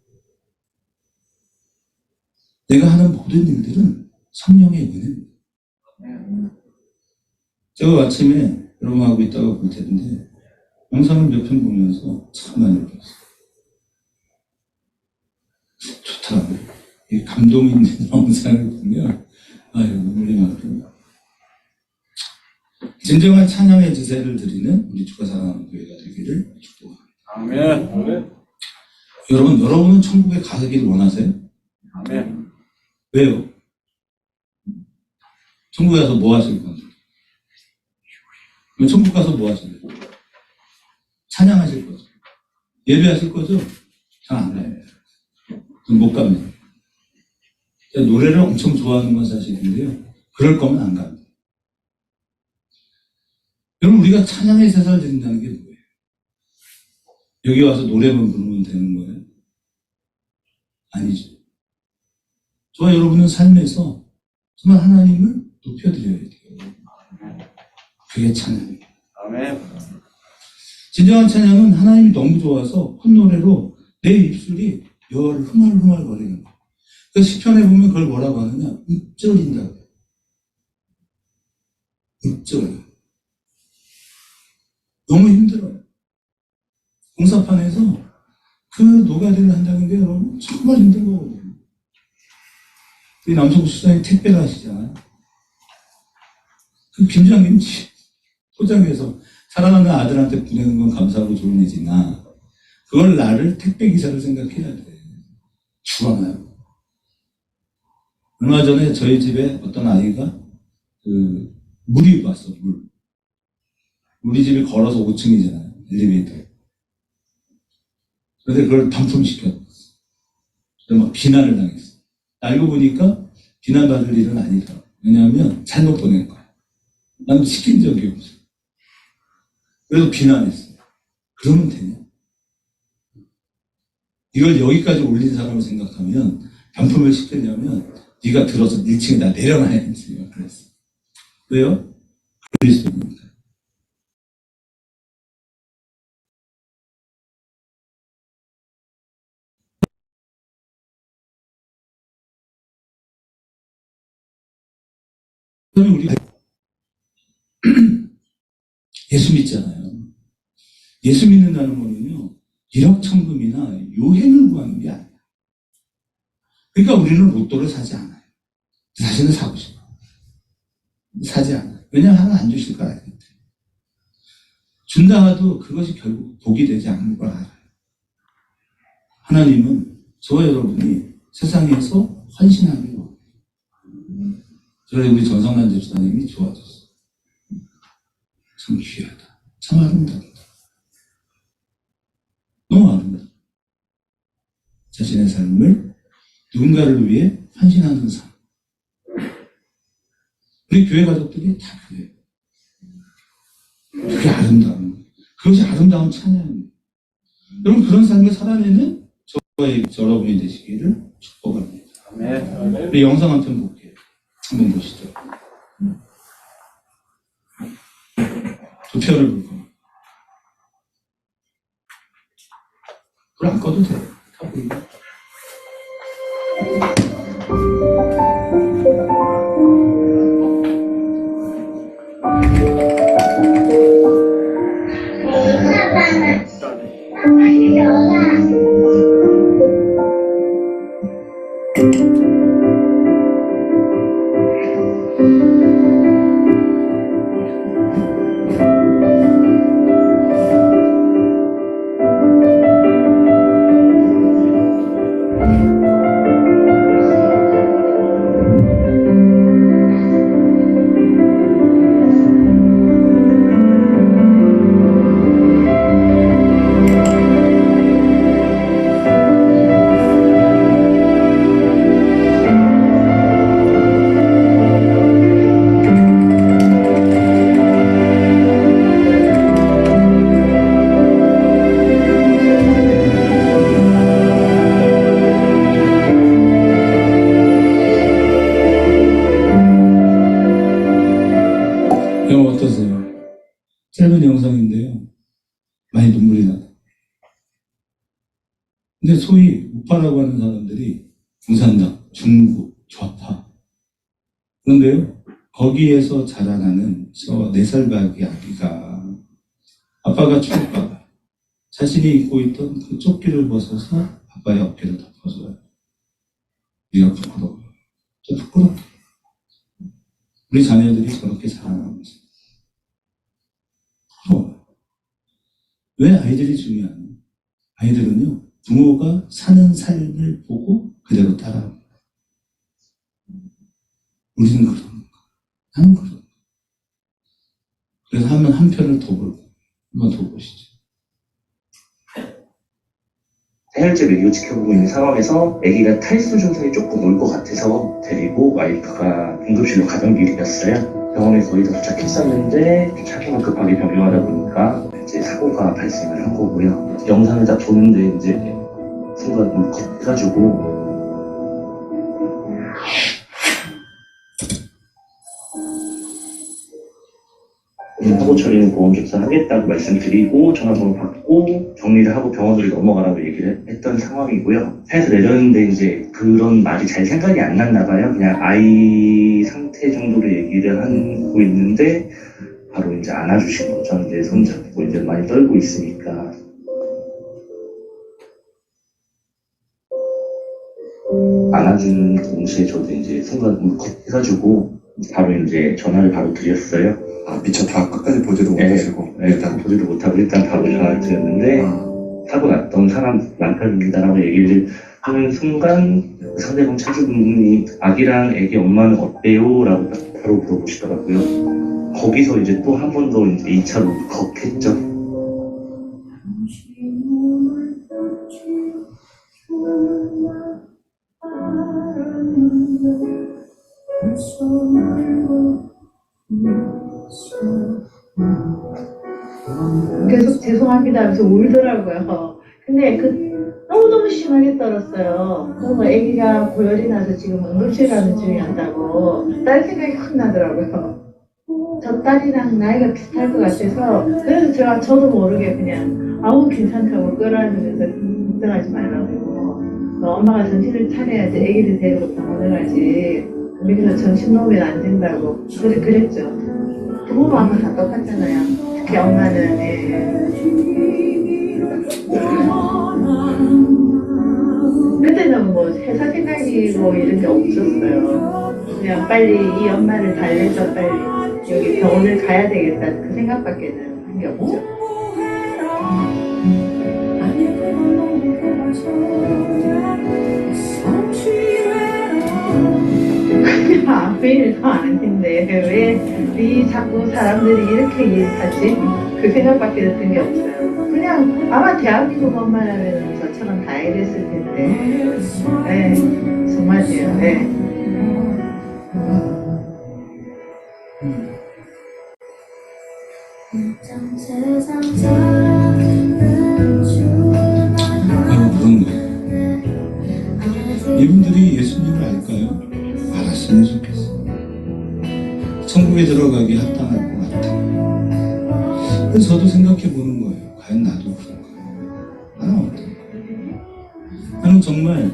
내가 하는 모든 일들은 성령의 은혜입니다. 제가 아침에 여러분하고 있다가 볼 텐데 영상을 몇 편 보면서 참 많이 울었어요. 좋더라고요. 이 감동 있는 영상을 보면 눈물이 막 나요. 진정한 찬양의 제사를 드리는 우리 주가 사랑하는 교회가 되기를 축복합니다. 아멘. 여러분은 천국에 가기를 원하세요? 아멘. 왜요? 천국에 가서 뭐 하실 건데? 천국 가서 뭐 하실래요? 찬양하실 거죠? 예배하실 거죠? 잘 안 가요. 못 갑니다. 노래를 엄청 좋아하는 건 사실인데요. 그럴 거면 안 갑니다. 여러분, 우리가 찬양의 제사를 드린다는 게 뭐예요? 여기 와서 노래만 부르면 되는 거예요? 아니죠. 저와 여러분은 삶에서 정말 하나님을 높여드려야 돼요. 그게 찬양이에요. 아멘. 진정한 찬양은 하나님이 너무 좋아서 콧노래로 내 입술이 여호와를 흐물흐물거리는 거예요. 그 시편에 보면 그걸 뭐라고 하느냐? 읊조린다고 해요. 읊조려요. 너무 힘들어요. 공사판에서 그 노가리를 한다는 게 여러분 정말 힘든 거거든요. 우리 남성국 수장이 택배를 하시잖아요. 그 김장김 포장해서 사랑하는 아들한테 보내는 건 감사하고 좋은 일이지만 그걸 나를 택배기사를 생각해야 돼. 죽어나요. 얼마 전에 저희 집에 어떤 아이가 물이 왔어. 우리 집이 걸어서 5층이잖아요. 엘리베이터. 그런데 그걸 반품시켰어. 그래서 막 비난을 당했어. 알고 보니까 비난받을 일은 아니다. 왜냐하면 잘못 보낸 거야. 나는 시킨 적이 없어. 그래서 비난했어. 그러면 되냐? 이걸 여기까지 올린 사람을 생각하면 반품을 시키려면 네가 들어서 1층에다 내려놔야지. 그랬어. 왜요? 그리스도입니다. 우리 예수 믿잖아요. 예수 믿는다는 거는요, 일확천금이나 요행을 구하는 게 아니야. 그러니까 우리는 로또를 사지 않아요. 사실은 사고 싶어. 사지 않아요. 왜냐하면 하나 안 주실 걸 알기 때문에. 준다 하도 그것이 결국 복이 되지 않는 걸 알아요. 하나님은 저와 여러분이 세상에서 헌신하기를 원해요. 저희 우리 전성란 집사님이 좋아졌어. 참 귀하다. 참 아름답다. 너무 아름답다. 자신의 삶을 누군가를 위해 헌신하는 삶. 우리 교회 가족들이 다 그래요. 그게 아름다운 거예요. 그것이 아름다운 찬양입니다. 여러분, 그런 삶을 살아내는 저와 여러분이 되시기를 축복합니다. 아멘. 우리 영상 한 편 볼게요. 한번 보시죠. 두 편을 볼 겁니다. 불 안 꺼도 돼요. 다 보이고. 여러분 어떠세요? 짧은 영상인데요. 많이 눈물이 나요. 근데 소위 우파라고 하는 사람들이 공산당, 중국, 좌파. 그런데요, 거기에서 자라나는 저 4살박이 아기가 아빠가 죽을까봐 자신이 입고 있던 그 조끼를 벗어서 아빠의 어깨를 덮어줘요. 우리가 부끄러워요. 저 부끄럽다. 우리 자녀들이 저렇게 자라나면서 부러워요. 왜 아이들이 중요하냐? 아이들은요, 부모가 사는 삶을 보고 그대로 따라합니다. 우리는 그런가? 나는 그런가? 그래서 한 편을 더 볼까요? 한번 더 보시죠. 생일째 매기고 지켜보고 있는 상황에서 아기가 탈수 증상이 조금 올 것 같아서 데리고 와이프가 응급실로 가던 길이었어요. 병원에 거의 다 도착했었는데 차기가 급하게 변경하다 보니까 이제 사고가 발생을 한 거고요. 영상을 딱 보는데 이제 순간 울컥해가지고 사고 처리는 보험 접수하겠다고 말씀드리고 전화번호 받고 정리를 하고 병원으로 넘어가라고 얘기를 했던 상황이고요. 차에서 내렸는데 이제 그런 말이 잘 생각이 안 났나 봐요. 그냥 아이 상태 정도로 얘기를 하고 있는데 바로 이제 안아주신 거죠. 이제 손잡고 이제 많이 떨고 있으니까. 안아주는 동시에 저도 이제 순간 울컥해가지고 바로 이제 전화를 바로 드렸어요. 미처 다 끝까지 보지도 못하시고 일단 보지도 못하고 일단 바로 전화를 드렸는데 사고 났던 사람 남편입니다라고 얘기를 하는 순간 상대방 차주분이 아기랑 애기 엄마는 어때요? 라고 바로 물어보시더라고요. 거기서 이제 또 한 번 더 이제 2차로 울컥했죠. 계속 죄송합니다 하면서 울더라고요. 근데 너무너무 심하게 떨었어요. 그래서 아기가 고열이 나서 지금 응급실 가는 중이었다고 딸 생각이 확 나더라고요. 저 딸이랑 나이가 비슷할 것 같아서 그래서 저도 모르게 그냥 아우 괜찮다고 끌어안으면서 걱정하지 말라고 엄마가 정신을 차려야지 아기를 데리고 병원에 가지 여기서 정신 놓으면 안 된다고 그랬죠. 부모 마음은 다 똑같잖아요. 특히 엄마는 그때는 뭐 회사 생각이 뭐 이런 게 없었어요. 그냥 빨리 이 엄마를 달래서 빨리 여기 병원을 가야 되겠다 그 생각밖에는 한 게 없죠. 그냥 아무 일도 아닌데 왜 자꾸 사람들이 이렇게 이해하지? 그 생각밖에 든 게 없어요. 그냥 아마 대한민국 엄마라면 저처럼 다 이랬을 텐데 네, 정말이에요. 네. 그런 거예요. 이분들이 예수님을 알까요? 알았으면 좋겠어. 천국에 들어가기 합당할 것 같아. 그래서 저도 생각해 보는 거예요. 과연 나도 그런가? 나는 어떨까? 나는 정말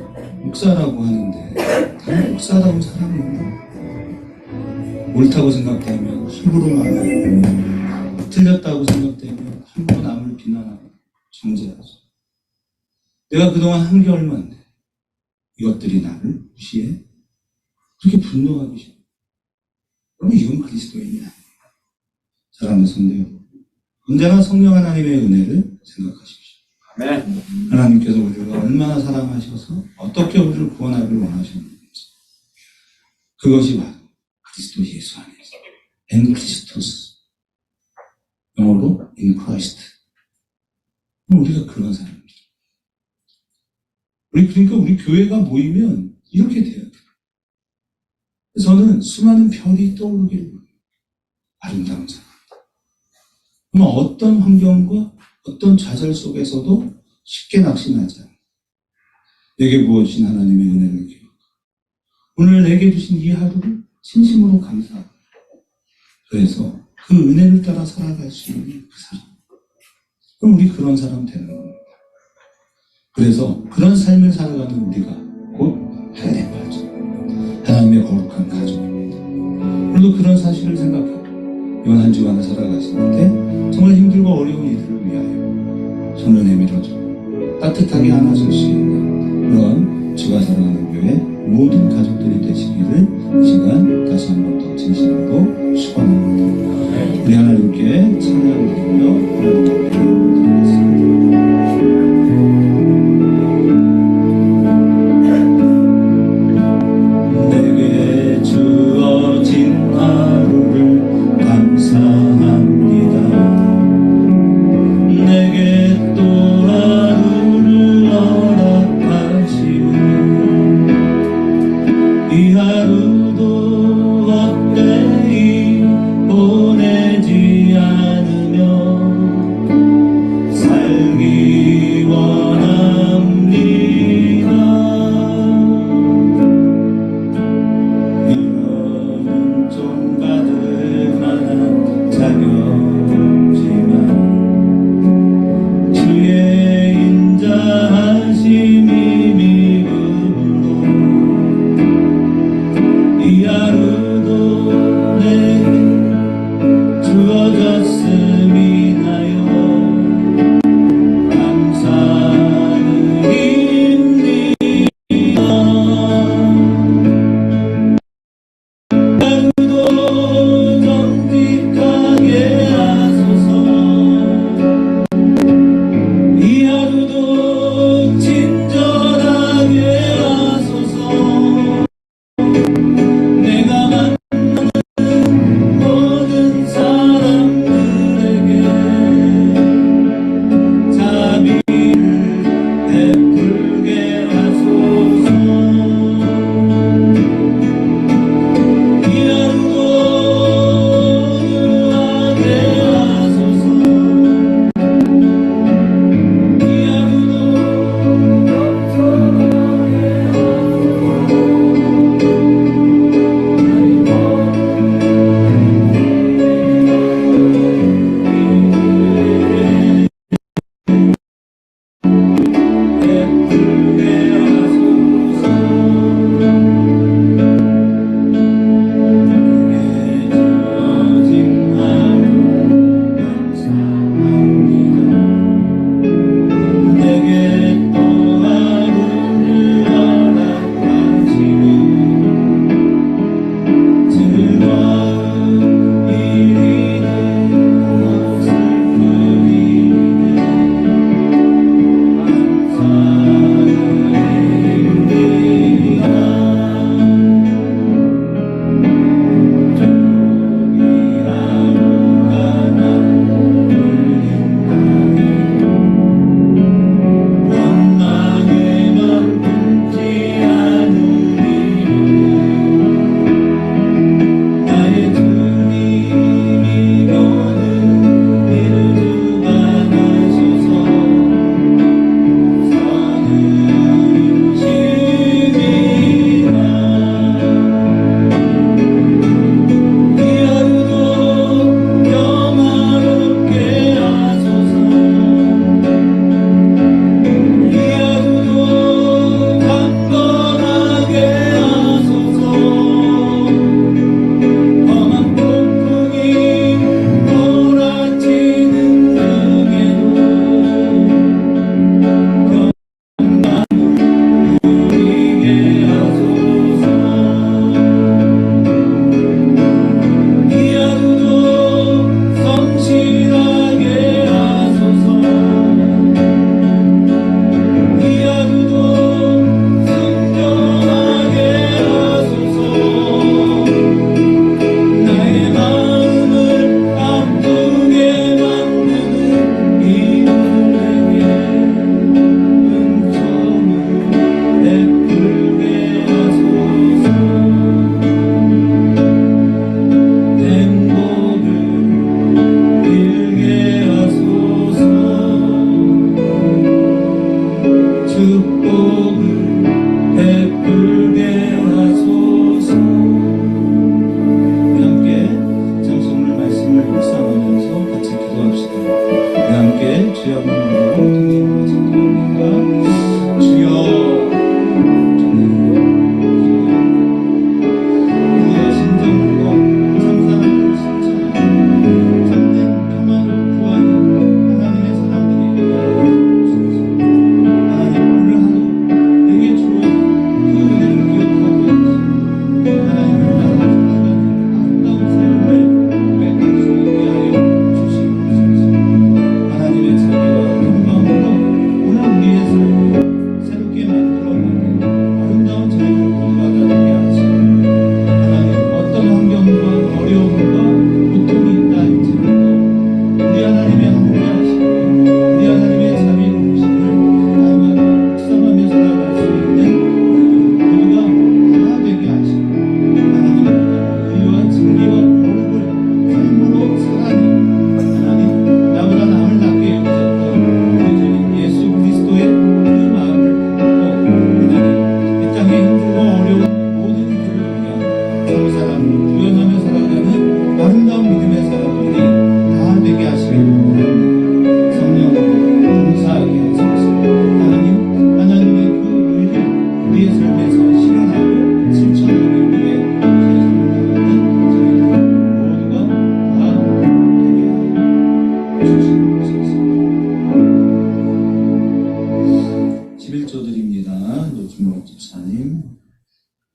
목사라고 하는데 다른 목사다운 사람은 옳다고 생각되면 함부로 말하고 틀렸다고 생각되면 함부로 남을 비난하고 정죄하죠. 내가 그동안 한 게 얼마인데 이것들이 나를 무시해? 그렇게 분노하기 싫어. 그럼 이건 그리스도인이 아니에요. 사랑하는 성도 여러분, 언제나 성령 하나님의 은혜를 생각하십시오. 아멘. 하나님께서 우리를 얼마나 사랑하셔서 어떻게 우리를 구원하기를 원하셨는지 그것이 바로 그리스도 예수 안에서 엔 크리스토스, 영어로 in Christ. 우리가 그런 사람입니다. 그러니까 우리 교회가 모이면 이렇게 돼요. 저는 수많은 별이 떠오르기를 바랍니다. 아름다운 사람. 그러면 어떤 환경과 어떤 좌절 속에서도 쉽게 낙심하지 않아요. 내게 부어주신 하나님의 은혜를 기억하고 오늘 내게 주신 이 하루를 진심으로 감사하고 그래서 그 은혜를 따라 살아갈 수 있는 그 사람. 그럼 우리 그런 사람 되는 겁니다. 그래서 그런 삶을 살아가는 우리가 곧 하나님 가족, 하나님의 거룩한 가족입니다. 물론 오늘도 그런 사실을 생각하고 이번 한 주간을 살아가시는데 정말 힘들고 어려운 이들을 위하여 손을 내밀어주고 따뜻하게 안아줄 수 있는 그런 주가 사랑하는 교회 모든 가족들이 되시기를 이 시간 다시 한 번 더 진심으로 축원합니다. 우리 하나님께 찬양 드리며 하나님께 드리겠습니다. 내게 주어진 하루를 감사합니다. 내게 또 하루를 허락하시오. 이 하루도 헛되이 보내지 않으며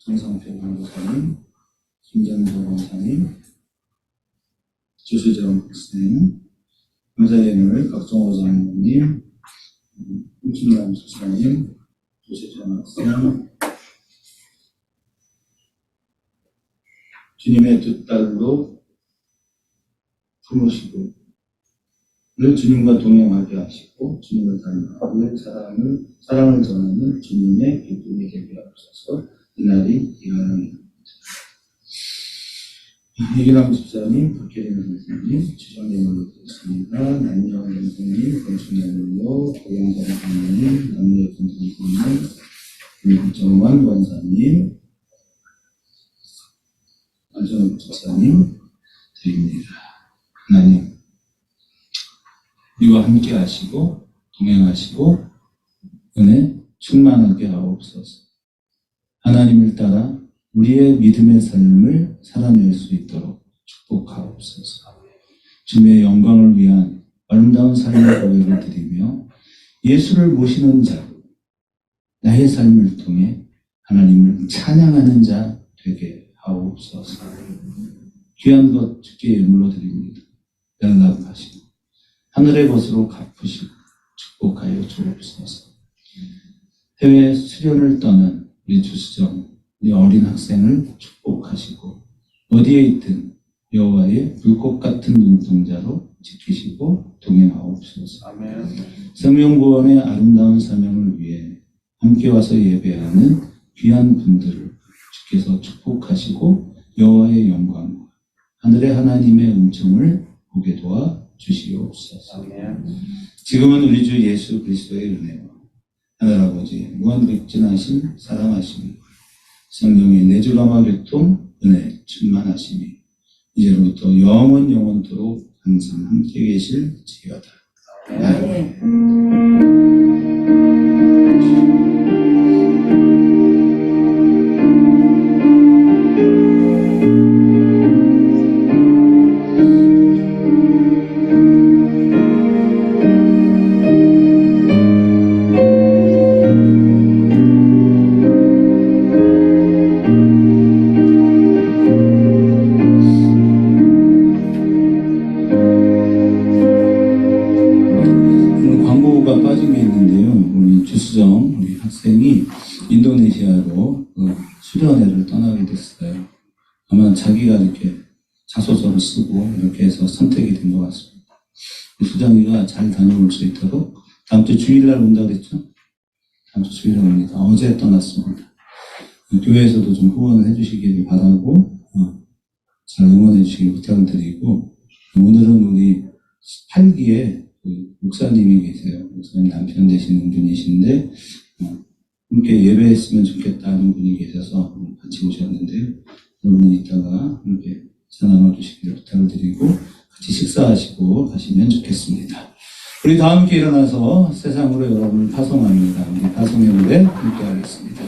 정상표 변호사님, 김정도 변호사님, 주수정 박사님, 의사회를 각종호 장로님, 홍춘남 수사님, 조세정 학생, 주님의 두 딸로 품으시고 늘 주님과 동행하게 하시고 주님을 닮아가고 사랑을 전하는 주님의 기쁨이 되게 하옵소서. 이날이 이하는 이기남 집사님, 박혜림 선생님, 주정님을 드렸습니다. 남녀 선생님, 건축남을로 고영선 선생님, 남녀 선생님, 김정환 권사님, 안전욱 집사님 드립니다. 하나님, 우리와 함께 하시고 동행하시고 은혜 충만하게 하옵소서. 하나님을 따라 우리의 믿음의 삶을 살아낼 수 있도록 축복하옵소서. 주님의 영광을 위한 아름다운 삶의 고백을 드리며 예수를 모시는 자로 나의 삶을 통해 하나님을 찬양하는 자 되게 하옵소서. 귀한 것 주께 예물로 드립니다. 연락하시고 하늘의 것으로 갚으시고 축복하여 주옵소서. 해외 수련을 떠난 우리 주수정, 우리 어린 학생을 축복하시고 어디에 있든 여호와의 불꽃 같은 눈동자로 지키시고 동행하옵소서. 아멘. 생명구원의 아름다운 사명을 위해 함께 와서 예배하는 귀한 분들을 주께서 축복하시고 여호와의 영광과 하늘의 하나님의 은총을 보게 도와 주시옵소서. 아멘. 지금은 우리 주 예수 그리스도의 은혜와 하늘아버지의 무한백진하신 사랑하심이 성령의 내주감화 교통 은혜 충만하심이 이제로부터 영원토록 항상 함께 계실지어다. 아멘. 광고가 빠진 게 있는데요. 우리 주수정 우리 학생이 인도네시아로 수련회를 떠나게 됐어요. 아마 자기가 이렇게 자소서를 쓰고 이렇게 해서 선택이 된 것 같습니다. 수정이가 잘 다녀올 수 있도록 다음 주 주일날 온다고 그랬죠? 다음 주 주일날 옵니다. 어제 떠났습니다. 교회에서도 좀 후원을 해주시기를 바라고 잘 응원해 주시길 부탁드리고 오늘은 우리 8기에 목사님이 계세요. 목사님 남편 되시는 분이신데 함께 예배했으면 좋겠다는 분이 계셔서 같이 오셨는데요. 여러분 이따가 함께 전화 주시기를 부탁을 드리고 같이 식사하시고 가시면 좋겠습니다. 우리 다 함께 일어나서 세상으로 여러분을 파송합니다. 우리 파송의 무대 함께 하겠습니다.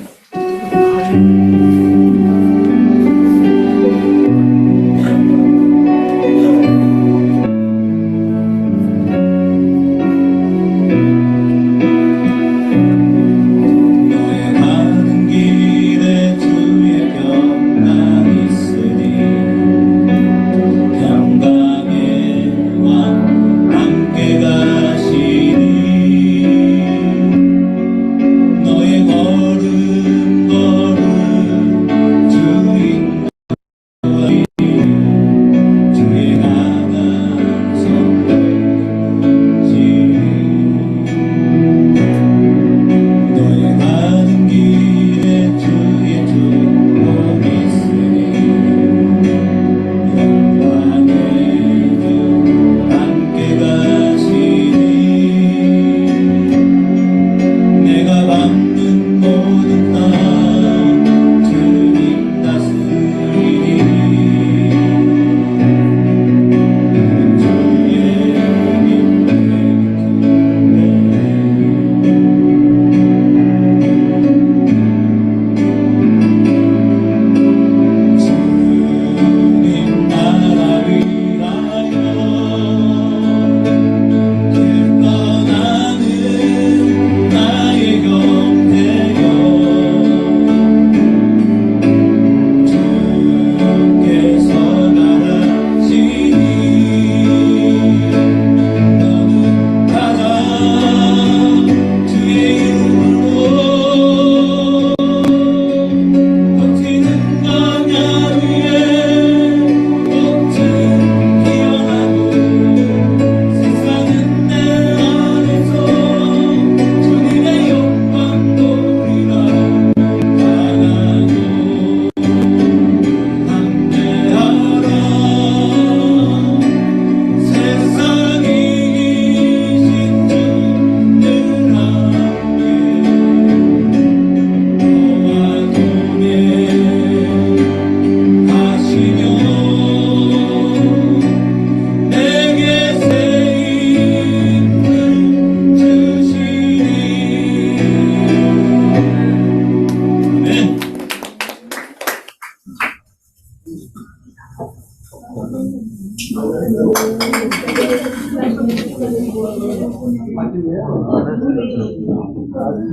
너의 가는 길에 주의 벽만 있으니 평강의 왕 함께 가시니 너의 걸음 주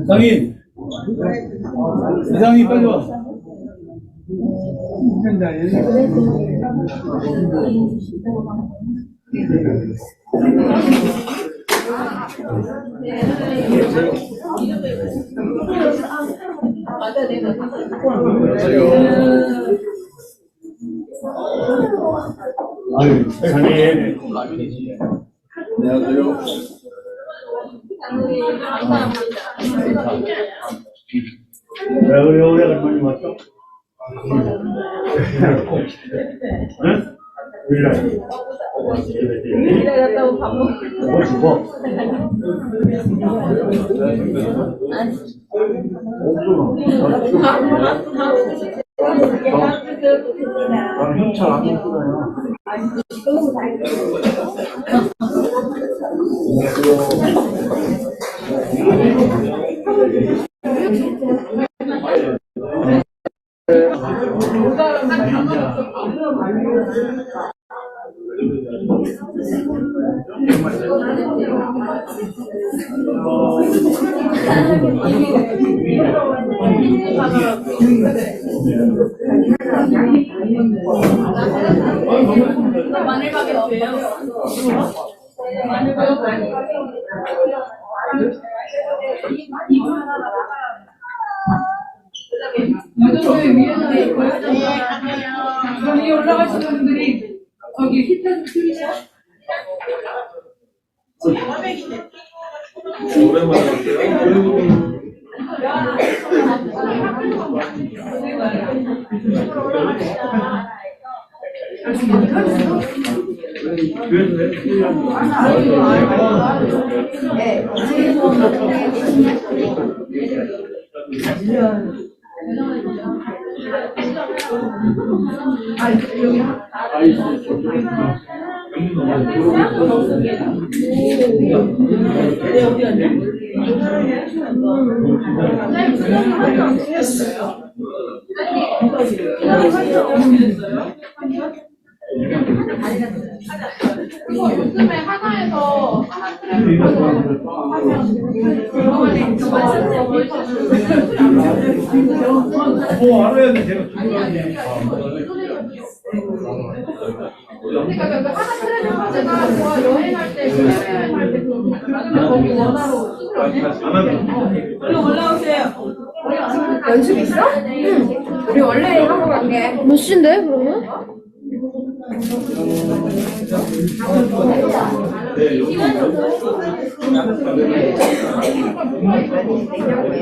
이상인! 이상인 빨리 와. 아유, 이상인. 안녕하세요. 왜 그래, 오래간만에 왔어? 응? 일에 갔다 오고 밥 먹고. 뭐 죽어? 나는 협찬 안 했어요. 마늘밥이 없어요. 마늘밥 많이. 여전히 위에서 있고요. 여기 올라가시는 분들이 거기 히터 좀 틀리죠? 요즘에 하나에서 하나 트랙을 알아야 돼, 제가. 그러니까 하나 트랙을 하다가 저 여행할 때 여행할 때 거기 원화로 얼른 올라오세요. 연습 있어? 응. 우리 원래 하고 갈게. 몇 시인데 그러면? 냉장고에